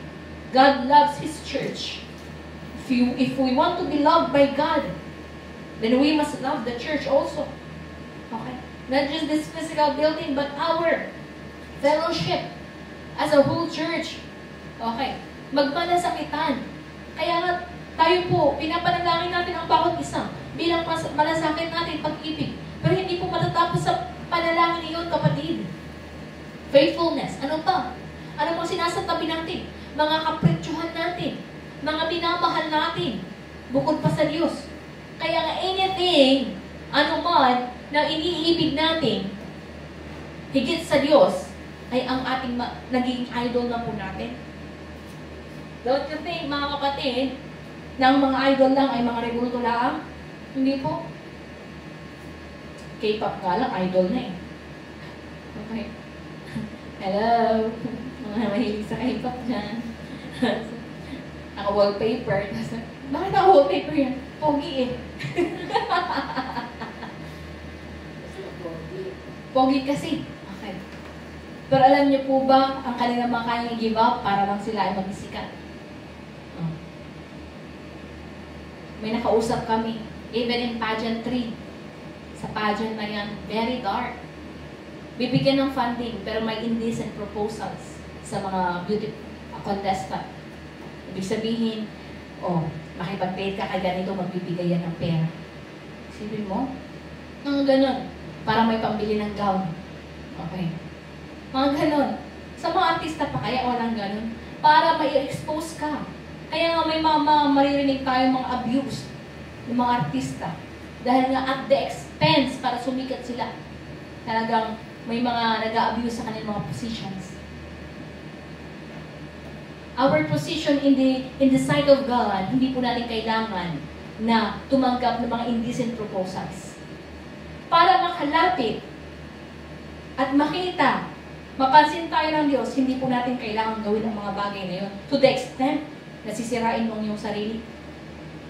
God loves His church. If we want to be loved by God, then we must love the church also. Okay? Not just this physical building, but our fellowship as a whole church. Okay? Magmalasakitan. Kaya nga, tayo po, pinapanalangin natin ang bawat isa bilang malasakit natin pag-ibig. Pero hindi po matatapos sa panalangin niyon, kapatid. Faithfulness. Ano pa? Ano pang sinasatabi natin? Mga kapretyuhan natin. Mga minamahal natin. Bukod pa sa Diyos. Kaya nga anything, ano man, na iniibig natin, higit sa Diyos, ay ang ating naging idol na po natin. Don't you think, mga kapatid, na ang mga idol lang ay mga rebulto lang? Hindi po. K-pop nga lang, idol na eh. Okay. Hello. Mga mahilig sa K-pop dyan. Naka-wallpaper. Bakit naka-wallpaper yan? Pogi eh. Pogi kasi. Okay. Pero alam niyo po ba, ang kanilang mga kayang i-give up para lang sila ay magsikat? May nakausap kami, even in pageantry. Sa pageant na yan, very dark. Bibigyan ng funding, pero may indecent proposals sa mga beauty contestant. Ibig sabihin, makipag-date ka kay ganito, magbibigay yan ng pera. Sipin mo? Mga ganun. Para may pambili ng gown. Okay. Mga ganun. Sa mga artista pa kaya walang ganun. Para may expose ka. Kaya nga may maririnig tayo mga abuse ng mga artista. Dahil nga at the expense para sumikat sila. Talagang may mga nag-a-abuse sa kanilang mga positions. Our position in the sight of God, hindi po natin kailangan na tumanggap ng mga indecent proposals. Para makalapit at makita, mapansin tayo ng Diyos, hindi po natin kailangan gawin ang mga bagay na yun. To the extent na sisirain mong iyong sarili.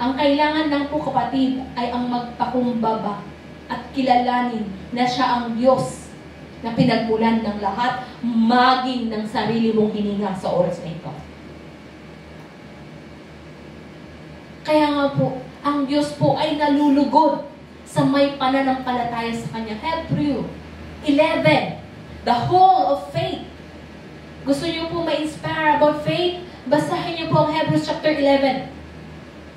Ang kailangan lang po, kapatid, ay ang magpakumbaba at kilalanin na siya ang Diyos na pinagmulan ng lahat, maging ng sarili mong hininga sa oras na ito. Kaya nga po, ang Diyos po ay nalulugod sa may pananampalataya sa Kanya. Hebrew 11, the whole of faith. Gusto niyo po ma-inspire about faith? Basahin niyo po ang Hebrews chapter 11.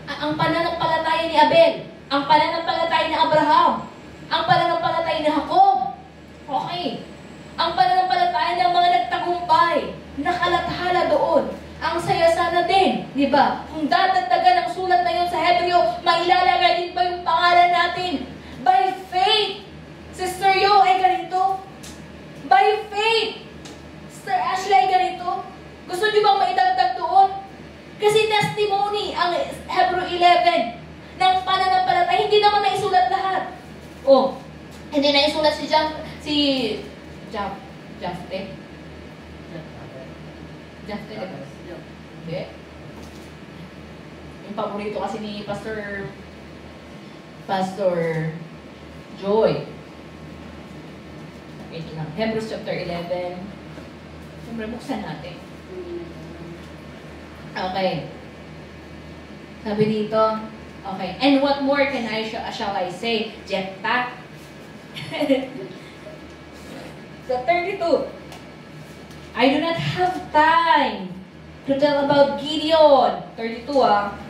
Ang pananampalataya ni Abel, ang pananampalataya ni Abraham, ang pananampalataya ni Jacob. Okay. Ang pananampalataya ng mga nagtagumpay, nakalathala doon. Ang saya sana din, di ba? Kung dadagdagan ang sulat na yun sa Hebreo, mailalagay din ba yung pangalan natin? By faith, Sister Yo ay ganito. By faith, Sister Ashley ay ganito. Gusto niyo bang maidagdag doon? Kasi testimony ang Hebrew 11 ng pananampalataya. Hindi naman naisulat lahat. Hindi naisulat Jafte. Hindi. Yung paborito kasi ni Pastor Joy. Wait lang. Hebrews chapter 11. Siyempre, buksan natin. Okay. Sabi dito, okay. And what more shall I say? Jephthah. So, 32. I do not have time to tell about Gideon. 32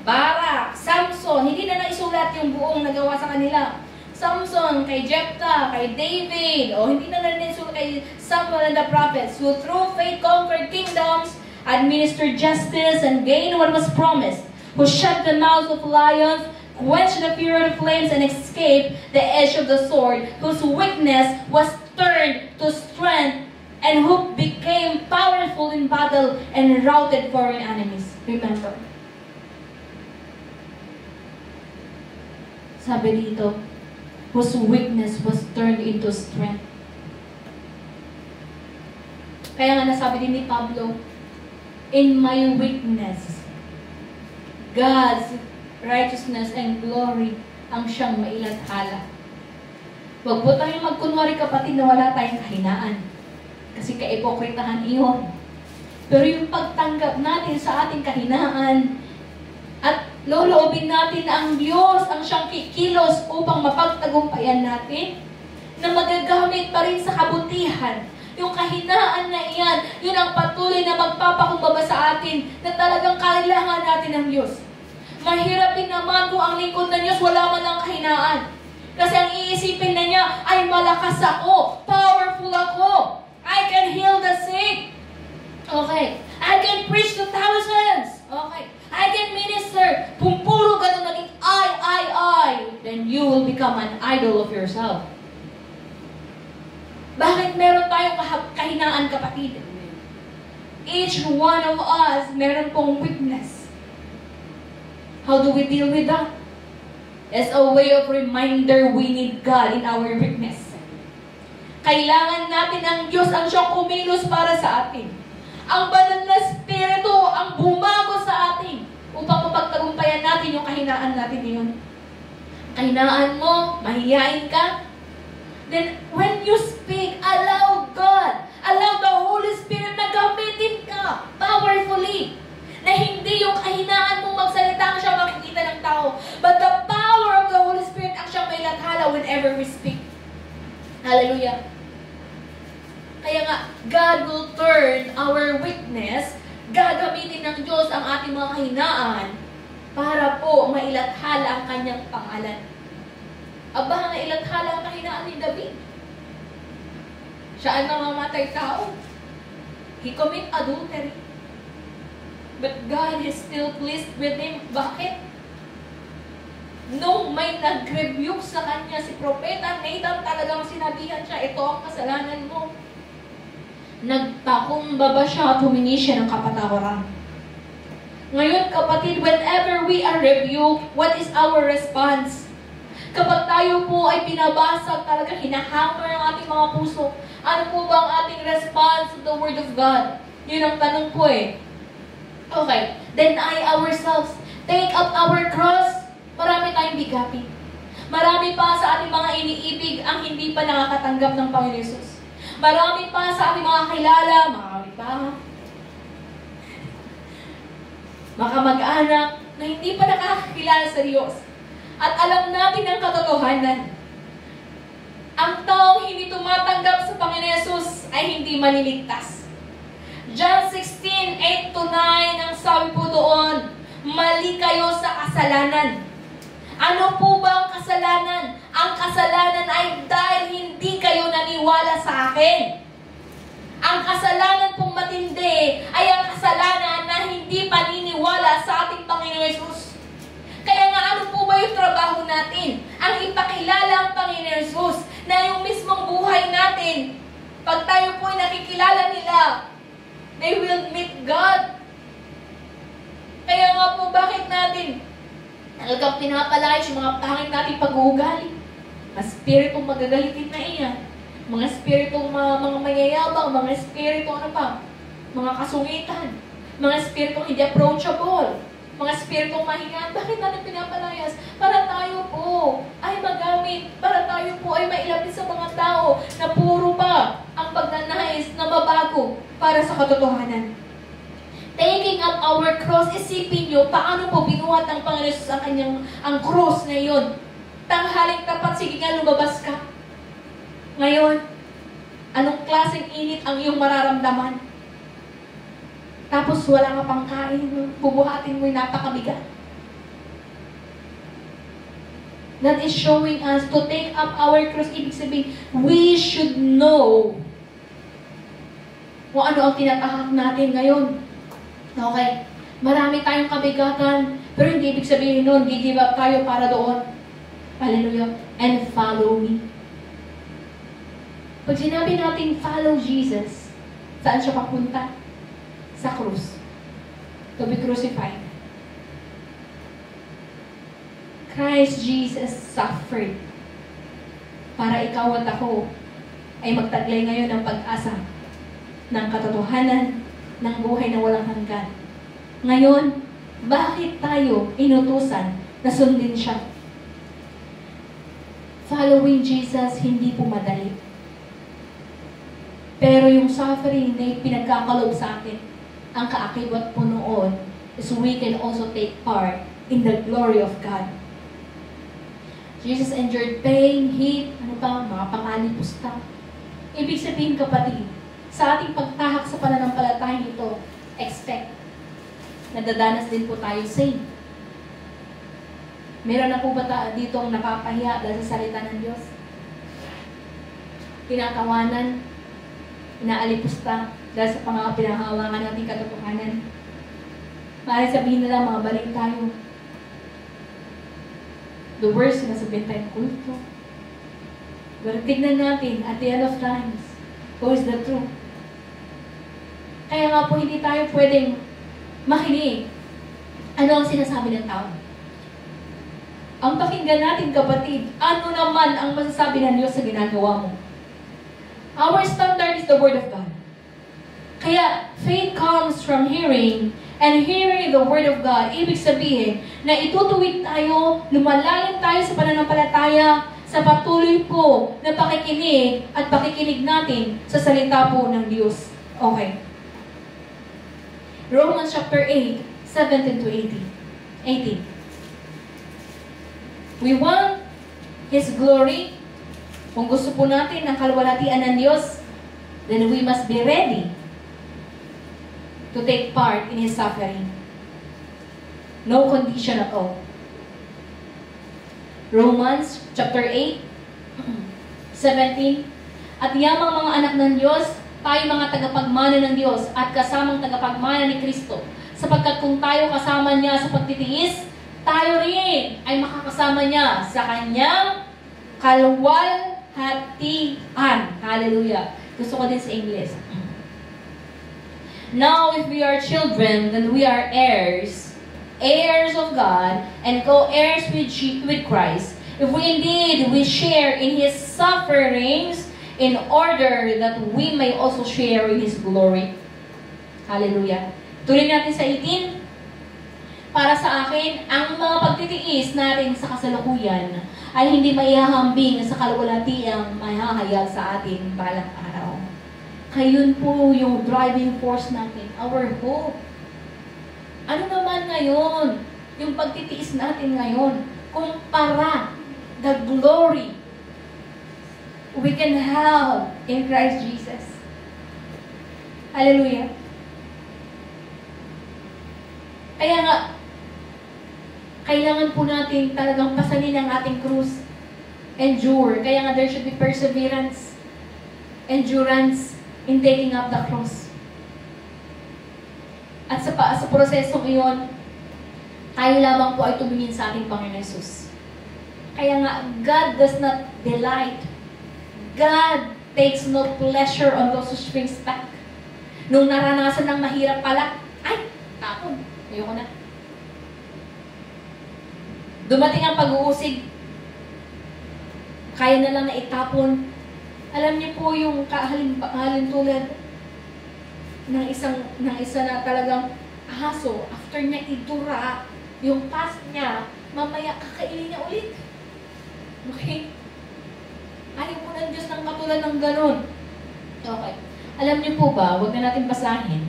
Barak, Samson. Hindi na naisulat yung buong nagawa sa kanila. Samson, kay Jephthah, kay David. Hindi na naisulat kay Samuel and the prophets who through faith conquered kingdoms, administered justice, and gained what was promised. Who shut the mouths of lions, quenched the fury of the flames, and escaped the edge of the sword, whose weakness was turned to strength, and who became powerful in battle and routed foreign enemies. Remember. Sabi dito, whose weakness was turned into strength. Kaya nga nasabi din ni Pablo, in my weakness, God's righteousness and glory ang siyang mailathala. Huwag po tayong magkunwari kapatid na wala tayong kahinaan. Kasi kaipokritahan iyon. Pero yung pagtanggap natin sa ating kahinaan at loloobin natin na ang Diyos ang siyang kikilos upang mapagtagumpayan natin, na magagamit pa rin sa kabutihan. Yung kahinaan na iyan, yun ang patuloy na magpapakumbaba sa atin na talagang kailangan natin ng Diyos. Mahirap din naman kung ang lingkod ng Diyos wala man ang kahinaan. Kasi ang iisipin na niya ay malakas ako, powerful ako, I can heal the sick. Okay. I can preach to thousands. Okay. I can minister. Kung puro ganun naging I, then you will become an idol of yourself. Bakit meron tayong kahinaan, kapatid? Each one of us, meron pong weakness. How do we deal with that? As a way of reminder, we need God in our weakness. Kailangan natin ang Diyos ang siyang kumilos para sa atin. Ang banal na Espiritu ang bumago sa atin upang mapagtagumpayan natin yung kahinaan natin ngayon. Kahinaan mo, mahihain ka, then when you speak, allow God, allow the Holy Spirit na gamitin ka powerfully. Na hindi yung kahinaan mo magsalita ang siyang makikita ng tao, but the power of the Holy Spirit ang siyang may lathala whenever we speak. Hallelujah. Kaya nga, God will turn our weakness, gagamitin ng Diyos ang ating mga kahinaan para po mailathala ang kanyang pangalan. Aba, nailathala ang kahinaan ni David. Siya ang namamatay tao. He commit adultery. But God is still pleased with him. Bakit? Nung may nag-rebuke sa kanya si Propeta Nathan, talagang sinabihan siya, ito ang kasalanan mo. Nagpakumbaba siya at humingi siya ng kapatawaran. Ngayon, kapatid, whenever we are rebuked, what is our response? Kapag tayo po ay pinabasag, talagang hinahammer ang ating mga puso, ano po ba ang ating response to the Word of God? Yun ang tanong po eh. Okay, deny ourselves. Take up our cross. Marami tayong bigatin. Marami pa sa ating mga iniibig ang hindi pa nakakatanggap ng Panginoon Jesus. Marami pa sa ating mga kilala, marami pa. Mga mag-anak na hindi pa nakakakilala sa Diyos. At alam natin ang katotohanan. Ang taong hindi tumatanggap sa Panginoon Jesus ay hindi maliligtas. John 16:8-9, ang sabi po doon, mali kayo sa kasalanan. Ano po ba ang kasalanan? Ang kasalanan ay dahil hindi kayo naniwala sa akin. Ang kasalanan pong matindi ay ang kasalanan na hindi paniniwala sa ating Panginoon Jesus. Kaya nga ano po ba yung trabaho natin? Ang ipakilala ang Panginoon Jesus na yung mismong buhay natin, pag tayo po ay nakikilala nila, they will meet God. Kaya nga po, bakit natin talagang pinapalayas yung mga pangit natin pag-uugali? Mga spiritong magagalitin na iyan. Mga spiritong mga mayayabang, mga spiritong ano pa? Mga kasungitan. Mga spiritong hindi approachable. Mga spiritong mahingan. Bakit natin pinapalayas? Para tayo po ay magamit. Para tayo po ay mailapit sa mga tao na puro pa ang pagnanais na mabago para sa katotohanan. Taking up our cross, isipin nyo, paano po binuhat ng Panginoon sa kanyang ang cross na yun. Tanghaling tapat, sige nga, lumabas ka. Ngayon, anong klaseng init ang iyong mararamdaman? Tapos wala ka pang kain, bubuhatin mo yung napakabigat. That is showing us to take up our cross. Ibig sabihin, we should know kung ano ang tinatahak natin ngayon. Okay? Marami tayong kabigatan, pero hindi ibig sabihin nun, give up tayo para doon. Hallelujah. And follow me. Pag sinabi natin follow Jesus, saan siya papunta? Sa krus. To be crucified. Christ Jesus suffered para ikaw at ako ay magtaglay ngayon ng pag-asa ng katotohanan ng buhay na walang hanggan. Ngayon, bakit tayo inutusan na sundin siya? Following Jesus, hindi po madali. Pero yung suffering na pinagkakalob sa atin, ang kaakibat po noon is we can also take part in the glory of God. Jesus endured pain, heat, mga pangalipusta. Ibig sabihin, kapatid, sa ating pagtahak sa pananampalatayang ito, expect nadadanas din po tayo same. Meron na po ba dito ang napapahiya dahil sa salita ng Diyos? Tinatawanan, inaalipusta dahil sa mga pinahawakan nating katotohanan. Maaaring sabihin nila, mga balik tayo. The worst, sinasabihin tayong kulto. Pero tignan natin, at the end of times, who is the truth? Kaya nga po, hindi tayo pwedeng makinig. Ano ang sinasabi ng tao? Ang pakinggan natin, kapatid, ano naman ang masasabi ng Diyos sa ginagawa mo? Our standard is the Word of God. Kaya, faith comes from hearing, and hearing the Word of God. Ibig sabihin, na itutuwid tayo, lumalalim tayo sa pananampalataya, sa patuloy po na pakikinig at pakikinig natin sa salita po ng Diyos. Okay. Romans chapter 8, 17 to 18. We want His glory. Kung gusto po natin ang kalwalhatian ng Diyos, then we must be ready to take part in His suffering. No condition at all. Romans chapter 8, 17. At yamang mga anak ng Diyos, tayo mga tagapagmana ng Diyos at kasamang tagapagmana ni Kristo. Sapagkat kung tayo kasama niya sa pagtitiis, tayo rin ay makakasama niya sa kanyang kalwalhatian. Hallelujah. Gusto ko din sa English. Now, if we are children, then we are heirs, heirs of God, and co-heirs with Christ. If we indeed we share in His sufferings, in order that we may also share in His glory. Hallelujah. Tuloy natin sa 18. Para sa akin, ang mga pagtitiis natin sa kasalukuyan ay hindi maihahambing sa kalwalhatiang mahahayag sa ating balang araw. Kayun po yung driving force natin, our hope. Ano naman ngayon, yung pagtitiis natin ngayon, kumpara the glory we can have in Christ Jesus. Hallelujah. Kaya nga, kailangan po natin talagang pasanin ang ating krus. Endure. Kaya nga there should be perseverance, endurance in taking up the cross. At sa prosesong iyon, tayo lamang po ay tumingin sa ating Panginoon Jesus. Kaya nga, God does not delight. God takes no pleasure on those who springs back. Nung naranasan ng mahirap pala, ay, tapon, ayoko na. Dumating ang pag-uusig, kaya na lang na itapon. Alam niyo po yung kahalintulad ng isa na talagang aso, after niya idura, yung past niya, mamaya kakainin niya ulit. Okay? Ayaw po ng Diyos ng katulad ng ganon. Okay. Alam niyo po ba, huwag na natin basahin,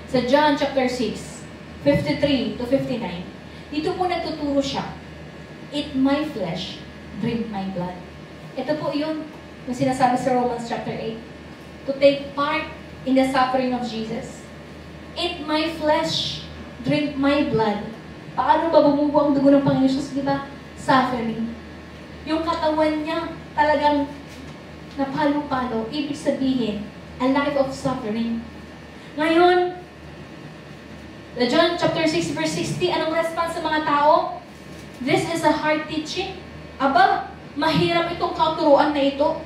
sa John chapter 6, 53 to 59, dito po nagtuturo siya, eat my flesh, drink my blood. Ito po yun, yung sinasabi sa Romans chapter 8, to take part in the suffering of Jesus. Eat my flesh, drink my blood. Paano ba bumubuo ang dugo ng Panginoon Jesus, di ba? Suffering. Yung katawan niya talagang napalo-palo. Ibig sabihin, a life of suffering. Ngayon, The John chapter 6 verse 60, anong response sa mga tao? This is a hard teaching. Aba, mahirap itong kauturuan na ito.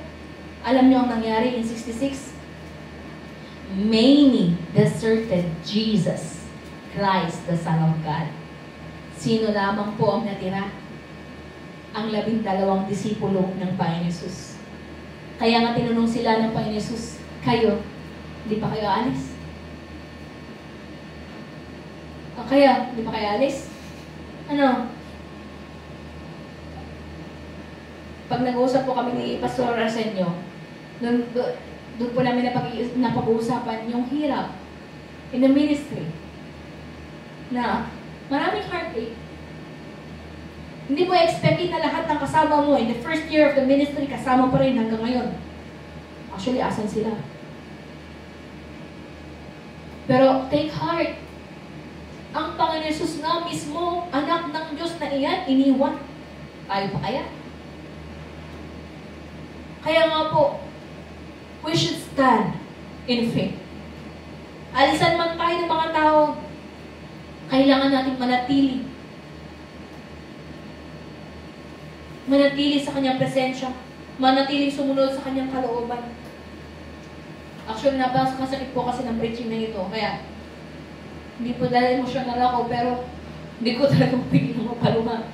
Alam niyo ang nangyari in 66? Many deserted Jesus Christ, the Son of God. Sino lamang po ang natira? Ang 12 disipulo ng Panginoon Yesus. Kaya nga tinanong sila ng Panginoon Yesus, kayo, hindi pa kayo alis? Kaya, hindi pa kayo alis? Ano? Pag nag-uusap po kami ni Pastor Arsenio, doon po namin napag-uusapan yung hirap in the ministry. Na maraming heartache. Hindi mo expectin na lahat ng kasama mo in the first year of the ministry, kasama pa rin hanggang ngayon. Actually, asan sila? Pero take heart. Ang Panginoon Yesus nga mismo, anak ng Diyos na iyan, iniwan. Tayo pa kaya? Kaya nga po, we should stand in faith. Alisan man tayo ng mga tao, kailangan natin manatili. Manatili sa kanyang presensya. Manatili sumunod sa kanyang kalooban. Actually, napakasakit po kasi ng preaching na ito. Kaya, hindi po dahil emosyonal ako, pero hindi ko talaga pigil ng mapaluma.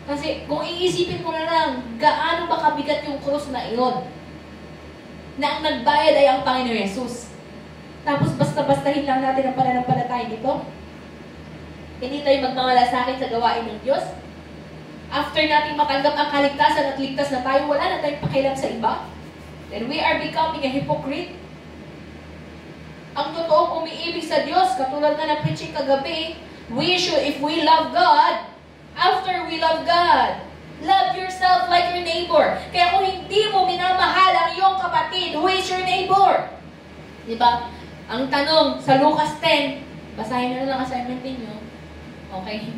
Kasi kung iisipin mo na lang, gaano ba kabigat yung krus na iyon? Na ang nagbayad ay ang Panginoon Yesus. Tapos basta-bastahin lang natin ang pananampalataya dito. Hindi tayo magmamalasakit sa gawain ng Diyos. After natin matanggap ang kaligtasan at ligtas na tayo, wala na tayong pakialam sa iba. Then we are becoming a hypocrite. Ang totoong umiibig sa Diyos, katulad na ng preaching kagabi, we should, if we love God, after we love God, love yourself like your neighbor. Kaya kung hindi mo minamahal ang iyong kapatid, who is your neighbor? Diba? Ang tanong sa Lucas 10, basahin na lang assignment ninyo. Okay.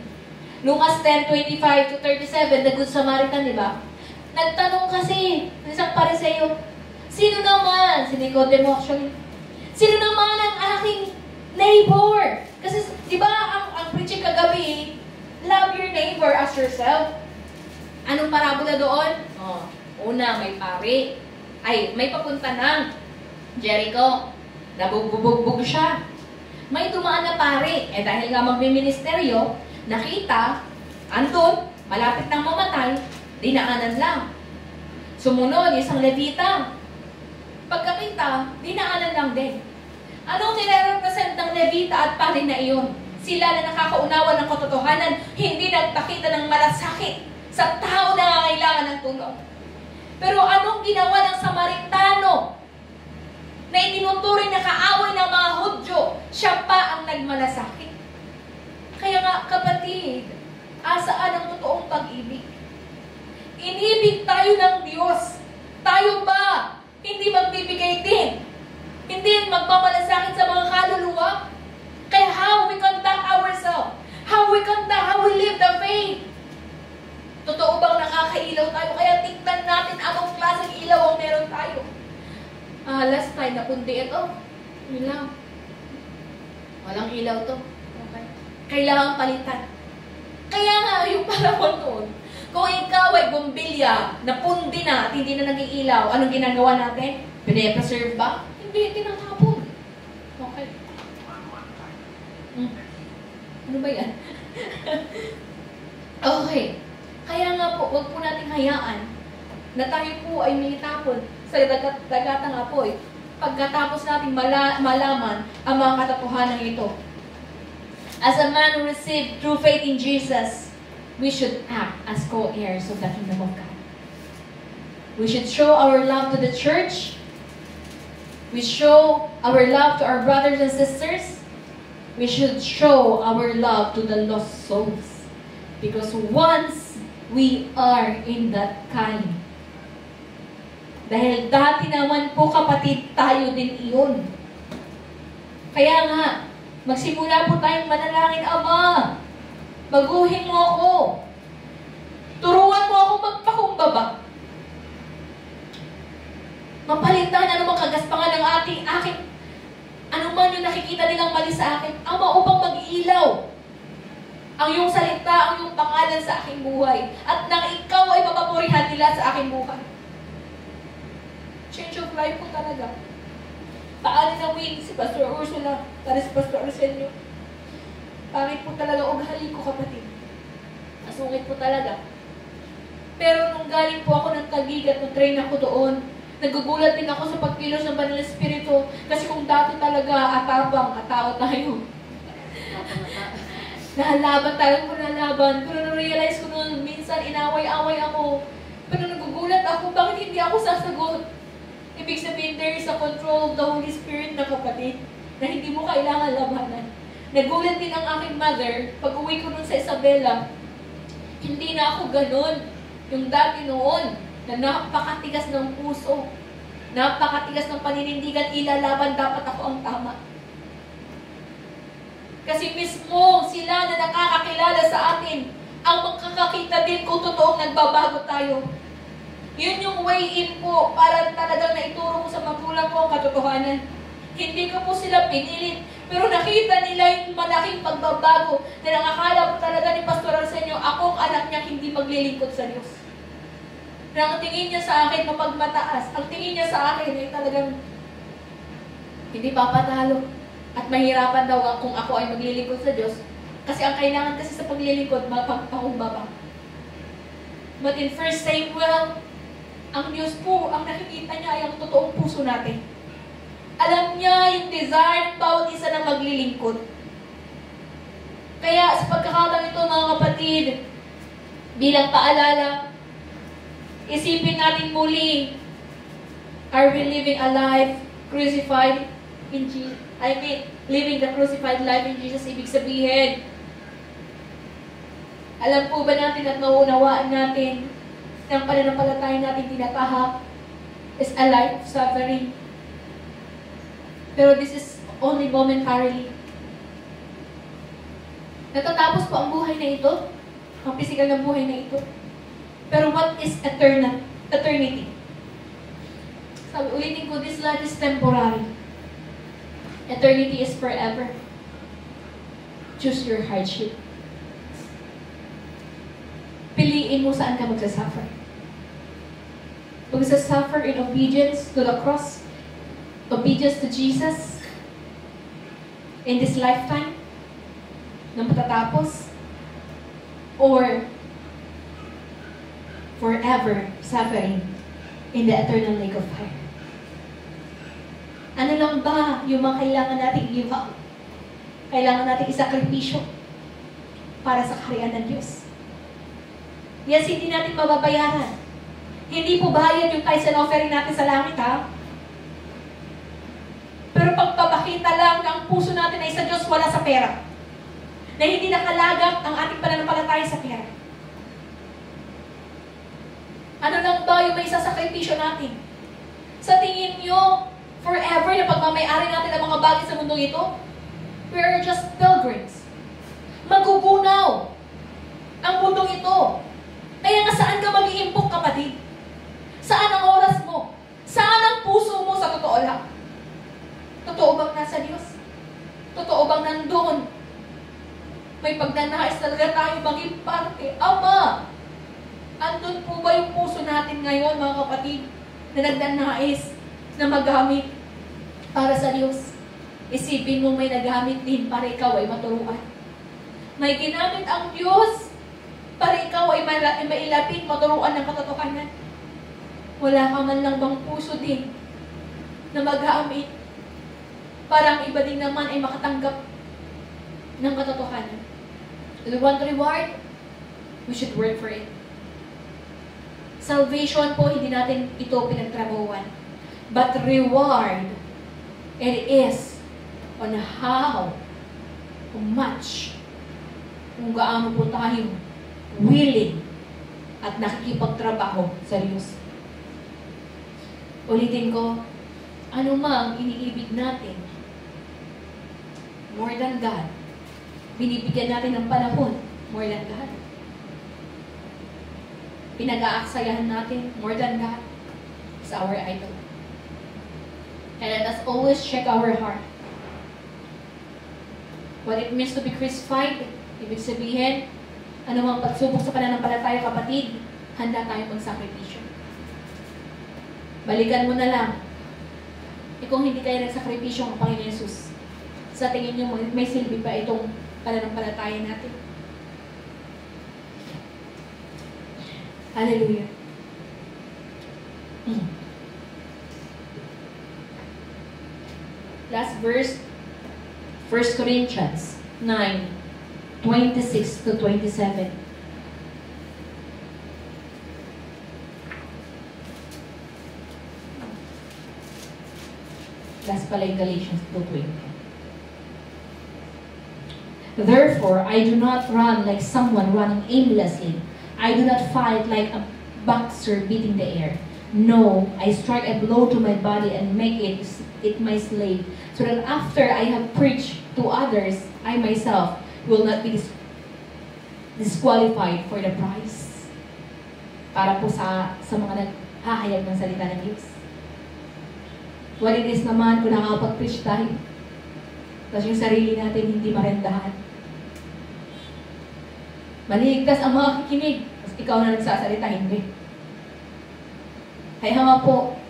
Lucas 10:25 to 37, the Good Samaritan, di ba? Nagtanong kasi ng isang Pariseo, sino naman, si Nicodemo actually, sino naman ang aking neighbor? Kasi, di ba, ang preaching kagabi, love your neighbor as yourself. Anong parabola doon? Oh, una, may pari. Ay, may papunta ng Jericho. Nabugbog siya. May dumaan na pari. Eh, dahil nga magmiministeryo, nakita, andun, malapit nang mamatay, dinaanan lang. Sumunod, isang Levita. Pagkakita, dinaanan lang din. Anong nire-represent ng Levita at pari na iyon? Sila na nakakaunawa ng katotohanan, hindi nagpakita ng malasakit sa tao na nangangailangan ng tulong. Pero anong ginawa ng Samaritano na itinuturing na kaaway ng mga Hudyo? Siya pa ang nagmalasakit. Kaya nga, kapatid, asaan ang totoong pag-ibig? Inibig tayo ng Diyos. Tayo ba hindi magbibigay din? Hindi magmamalasakit sa mga kaluluwa? Kaya how we conduct ourselves? How we live the faith? Totoo bang nakakailaw tayo? Kaya tignan natin anong klaseng ilaw ang meron tayo. Last time, napundi ito. Yun lang. Walang ilaw to. Okay. Kailangan palitan. Kaya nga, yung panahon noon, kung ikaw ay bumbilya, napundi na at hindi na naging ilaw, anong ginagawa natin? Pine-preserve ba? Hindi, tinatapon. Okay. Ano ba yan? Okay. Kaya nga po, huwag po natin hayaan na tayo po ay may tapon sa dagatang apoy pagkatapos natin malaman ang mga katotohanan ito. As a man who received true faith in Jesus, we should act as co-heirs of the kingdom of God. We should show our love to the church. We show our love to our brothers and sisters. We should show our love to the lost souls. Because once we are in that kind. Dahil dati naman po kapatid, tayo din iyon. Kaya nga, magsimula po tayong manalangin, Ama, baguhin mo ako. Turuan mo ako magpakumbaba. Mapalitan ano mga kagaspangan ng aking Ano man yung nakikita nilang mali sa akin, Ama, upang mag-ilaw ang iyong salita, ang iyong pangalan sa aking buhay. At nang ikaw ay mapapurihan nila sa aking buhay. Change of life po talaga. Paano na win si Pastor Ursula para si Pastor Arsenio? Pangit po talaga ugali ko, kapatid. Masungit po talaga. Pero nung galing po ako ng Taguig at nag-train ako doon, nagugulat din ako sa pagkilos ng Banal na Espiritu. Kasi kung dati talaga atapang, atao tayo. Nahalaban tayo kung nahalaban. Pero na-realize ko noon, minsan inaway-away ako. Pero nagugulat ako, bakit hindi ako sasagot? Ibig sabihin, there is a control of the Holy Spirit na, kapatid, na hindi mo kailangan labanan. Nagulat din ang aking mother, pag uwi ko nun sa Isabela, hindi na ako ganun. Yung dati noon, na napakatigas ng puso, napakatigas ng paninindigan, ilalaban, dapat ako ang tama. Kasi mismo sila na nakakakilala sa atin, ang magkakakita din kung totoong nagbabago tayo. Yun yung way in po para talagang naituro ko sa magulang ko ang katotohanan. Hindi ko po sila pinilit, pero nakita nila yung malaking pagbabago na nakakala po talaga ni Pastor Arsenio, akong anak niya hindi maglilingkod sa Diyos. Na ang tingin niya sa akin mapagmataas, ang tingin niya sa akin ay talagang hindi papatalo. At mahirapan daw kung ako ay maglilingkod sa Diyos. Kasi ang kailangan kasi sa paglilingkod, mapagpakumbaba. But in 1 Samuel, ang Diyos po, ang nakikita niya ay ang totoong puso natin. Alam niya yung desire ng bawat isa na maglilingkod. Kaya sa pagkakataon ito, mga kapatid, bilang paalala, isipin natin muli, are we living a life crucified in Jesus? Living the crucified life in Jesus, ibig sabihin, alam po ba natin at nauunawaan natin ng pananampalataya natin tinatahak is a life of suffering. Pero this is only momentarily. Natatapos po ang buhay na ito, ang physical na buhay na ito. Pero what is eternity? Sabi, ulitin ko, this life is temporary. Eternity is forever. Choose your hardship. Piliin mo saan ka magsasuffer. Magsasuffer in obedience to the cross, obedience to Jesus in this lifetime na matatapos, or forever suffering in the eternal lake of fire. Ano lang ba yung mga kailangan nating give up? Kailangan nating isakripisyo para sa kaharian ng Diyos. Yes, hindi natin mababayaran. Hindi po bayad yung tithes and offering natin sa langit, ha? Pero pagpapakita lang ng puso natin ay sa Diyos, wala sa pera. Na hindi nakalagak ang ating pananampalataya sa pera. Ano lang ba yung may sasakripisyo natin? Sa tingin nyo, forever na pagmamayari natin ang mga bagay sa mundong ito? We are just pilgrims. Magugunaw ang mundong ito. Kaya nga saan ka mag-iimpok, kapatid? Saan ang oras mo? Saan ang puso mo sa totoo lang? Totoo bang nasa Diyos? Totoo bang nandoon? May pagnanais talaga tayo maging parte. Ama! Andun po ba yung puso natin ngayon, mga kapatid, na nagnanais na magamit para sa Diyos? Isipin mo may nagamit din para ikaw ay maturuan. May ginamit ang Diyos para ikaw ay mailapit, maturuan ng katotohanan. Wala ka man lang bang puso din na magamit para ang iba din naman ay makatanggap ng katotohanan? Do you want reward? We should work for it. Salvation po, hindi natin ito pinagtrabahuan. But reward, it is on how much, kung gaano po tayo willing at nakikipagtrabaho sa Diyos. Ulitin ko, ano mang iniibig natin, more than God, binibigyan natin ng panahon, more than God. Pinag-aaksayahan natin, more than God, is our idol. And let us always check our heart. What it means to be crucified, ibig sabihin, anumang pagsubok sa pananampalataya, kapatid, handa tayong magsakripisyo. Balikan mo na lang. Kung hindi kayo nagsakripisyo ng Panginoon Yesus, sa tingin nyo, may silbi pa itong pananampalataya natin. Hallelujah. Last verse, 1 Corinthians 9:26 to 27. Last pala yung Galatians 2:20. Therefore, I do not run like someone running aimlessly. I do not fight like a boxer beating the air. No, I strike a blow to my body and make it my slave, so that after I have preached to others, I myself will not be disqualified for the prize. Para po sa mga naghahayag ng salita ng Diyos. What it is naman kung nakakapag-preach tayo, tapos yung sarili natin hindi marendahan. Maligtas ang mga kikinig, tapos ikaw na nagsasalita, hindi. Kaya nga po,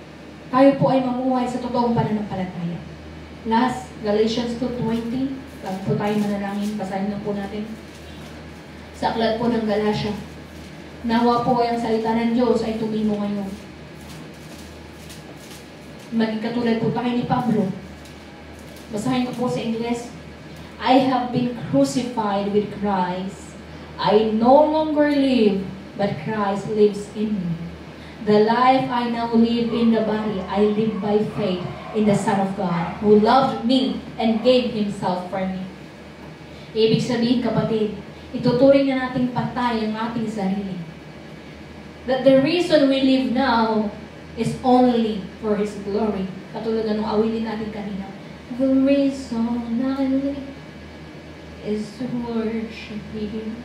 tayo po ay mamuhay sa totoong pananampalataya. Last, Galatians 2:20. Bago po tayo manalangin, basahin lang po natin. Sa aklat po ng Galatia. Nawa po ang salita ng Diyos ay tumimo ngayon. Maging katulad po tayo ni Pablo. Basahin ko po sa Ingles. I have been crucified with Christ. I no longer live, but Christ lives in me. The life I now live in the body, I live by faith in the Son of God, who loved me and gave Himself for me. Ibig sabihin, kapatid, ituturing na nating patay ang ating sarili. That the reason we live now is only for His glory. Katulad na nung awitin natin kanina. The reason I live is to worship Him.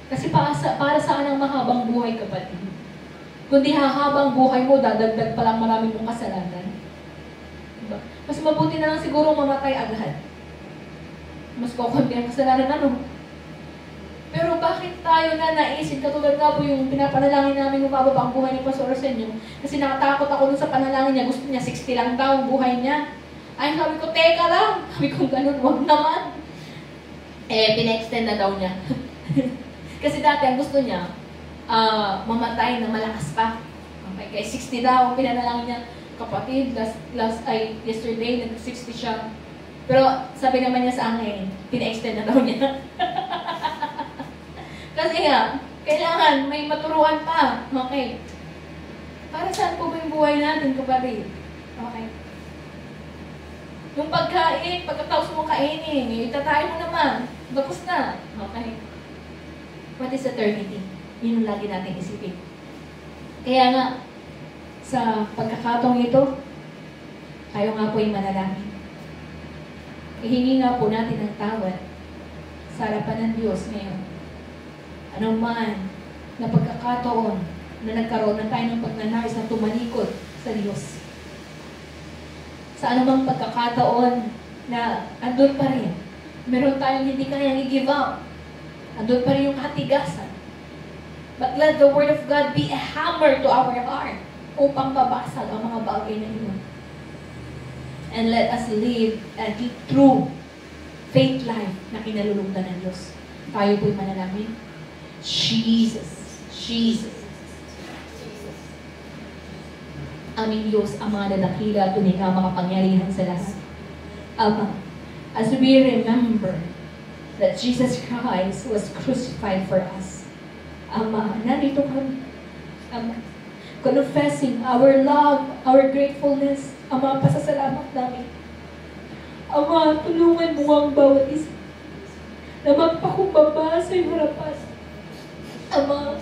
Kasi para saan ang mahabang buhay, kapatid? Kundi hahabang buhay mo, dadagdag pa lang marami mong kasalanan. Diba? Mas mabuti na lang siguro mamatay agad. Mas kukunti ang kasalanan, ano? Pero bakit tayo na naisip, katulad nga po yung pinapanalangin namin yung mababa ang buhay ni Pastor Arsenio, kasi nakatakot ako dun sa panalangin niya, gusto niya 60 lang daw ang buhay niya. Ay, sabi ko, teka lang. Sabi ko, ganun, wag naman. Pina-extend na daw niya. Kasi dati, ang gusto niya, mamatay na malakas pa. Okay, kaya 60 daw, ang pinanalangin niya, kapatid, yesterday, nag-60 siya. Pero sabi naman niya sa akin, pina-extend na daw niya. Kasi nga, kailangan may maturuan pa. Okay. Para saan po ba yung buhay natin, kapatid? Okay. Yung pagkain, pagkatapos mo kainin, itatay mo naman. Tapos na. Okay. What is eternity? Yun ang lagi natin isipin. Kaya nga, sa pagkakataong ito, tayo nga po yung manalangin. Ihingi nga po natin ang tawad sa harapan ng Diyos ngayon. Ano man na pagkakataon na nagkaroon na tayo ng pagnanais na tumalikod sa Diyos. Sa anumang pagkakataon na andun pa rin, meron tayong hindi kayang i-give up. Andun pa rin yung katigasan. But let the Word of God be a hammer to our heart upang babasag ang mga bagay na iyon. And let us live a true faith life na kinalulugdan ng Diyos. Tayo po'y manalangin. Jesus. Jesus. Aming Diyos, Ama na dakila, tunay nga makapangyarihan sa lahat. Ama, as we remember that Jesus Christ was crucified for us, Ama, narito kami. Ama, confessing our love, our gratefulness. Ama, pasasalamat namin. Ama, tulungan mo ang bawat isa na magpakumbaba sa iyong harapan. Ama,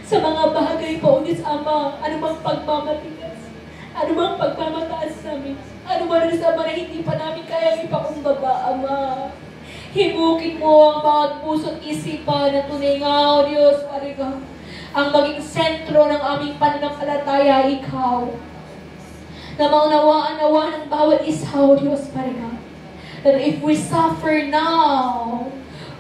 sa mga bagay po ulit, Ama, anumang pagmamatigas, anumang pagmamataas namin, anumang rin sa na hindi pa namin kayang ipakumbaba, Ama. Himukin mo ang bawat puso't isipan na tunay nga, O Diyos, Pariga. Ang maging sentro ng aming pananampalataya, Ikaw. Na maunawaan-nawa ng bawat isa, O Diyos, Pariga. that if we suffer now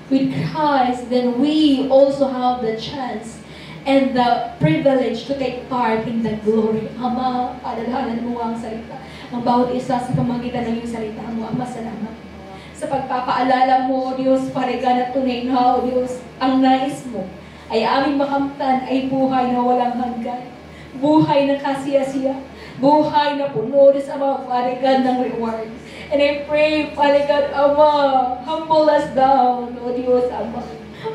with Christ, then we also have the chance and the privilege to take part in the glory. Ama, alalahanan mo ang salita. Ang bawat isa sa pamagitan ng iyong salita mo. Ama, salamat. Sa pagpapaalala mo, O Diyos, parigan at tunay na, O Diyos, ang nais mo ay aming makamtan ay buhay na walang hanggan. Buhay na kasiyasiya. Buhay na puno sa mga parigan ng reward. And I pray, Father God, Ama, humble us down, O Diyos, Ama.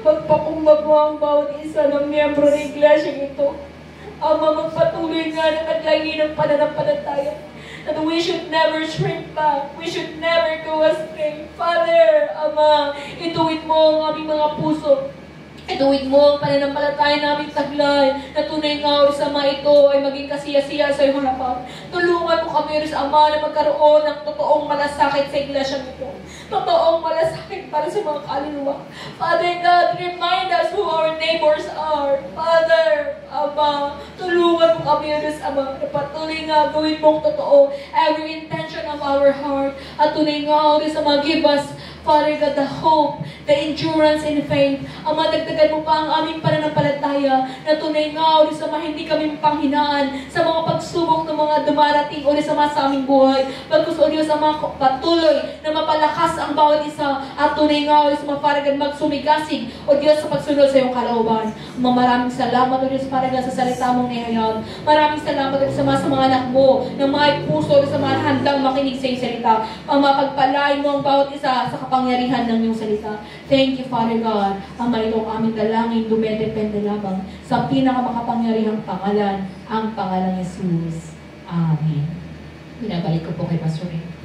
Magpakumbag mo ang bawat isa ng miyembro ng iglesia ito. Ama, magpatuloy nga na naglagi ng pananampalataya. That we should never shrink back. We should never go astray. Father, Ama, ituwid mo ang aming mga puso. Ituwid mo ang pananampalataya naming taglay na tunay nga sa mga ito ay maging kasiyasiya sa iyong harapan. Tulungan mo kami, Ama, na magkaroon ng totoong malasakit sa iglesia nito. Totoong malasakit para sa mga kaluluwa. Father God, remind us who our neighbors are. Father, Ama, tulungan mo kami, Ama, na patuloy nga gawin mong totoo every intention of our heart. At tunay nga, Ama, give us, Father God, the hope, the endurance in faith. Ama, dagdagan mo pa ang aming pananampalataya na tunay nga, Ama, hindi kami panghinaan sa mga pagsubok ng mga dumarating Ama sa aming buhay. Bagkus, Ama, patuloy na mapalakas ang bawat isa at tunay nga, Ama, Father God, magsumigasig, Diyos, sa pagsunod sa iyong kalooban. Ama, maraming salamat, Diyos, Father God, sa salita mong nihayag. Maraming salamat, Ama, sa mga anak mo na may puso, sa mga handang makinig sa iyong salita. Ama, pagpalain mo ang bawat isa sa kapangyarihan ng iyong salita. Thank you, Father God. Ama, ito ang aming dalangin, dumedepende lamang sa pinakamakapangyarihang pangalan, ang pangalang Jesus. Amen. Binabalik ko po kay Pastor Ray.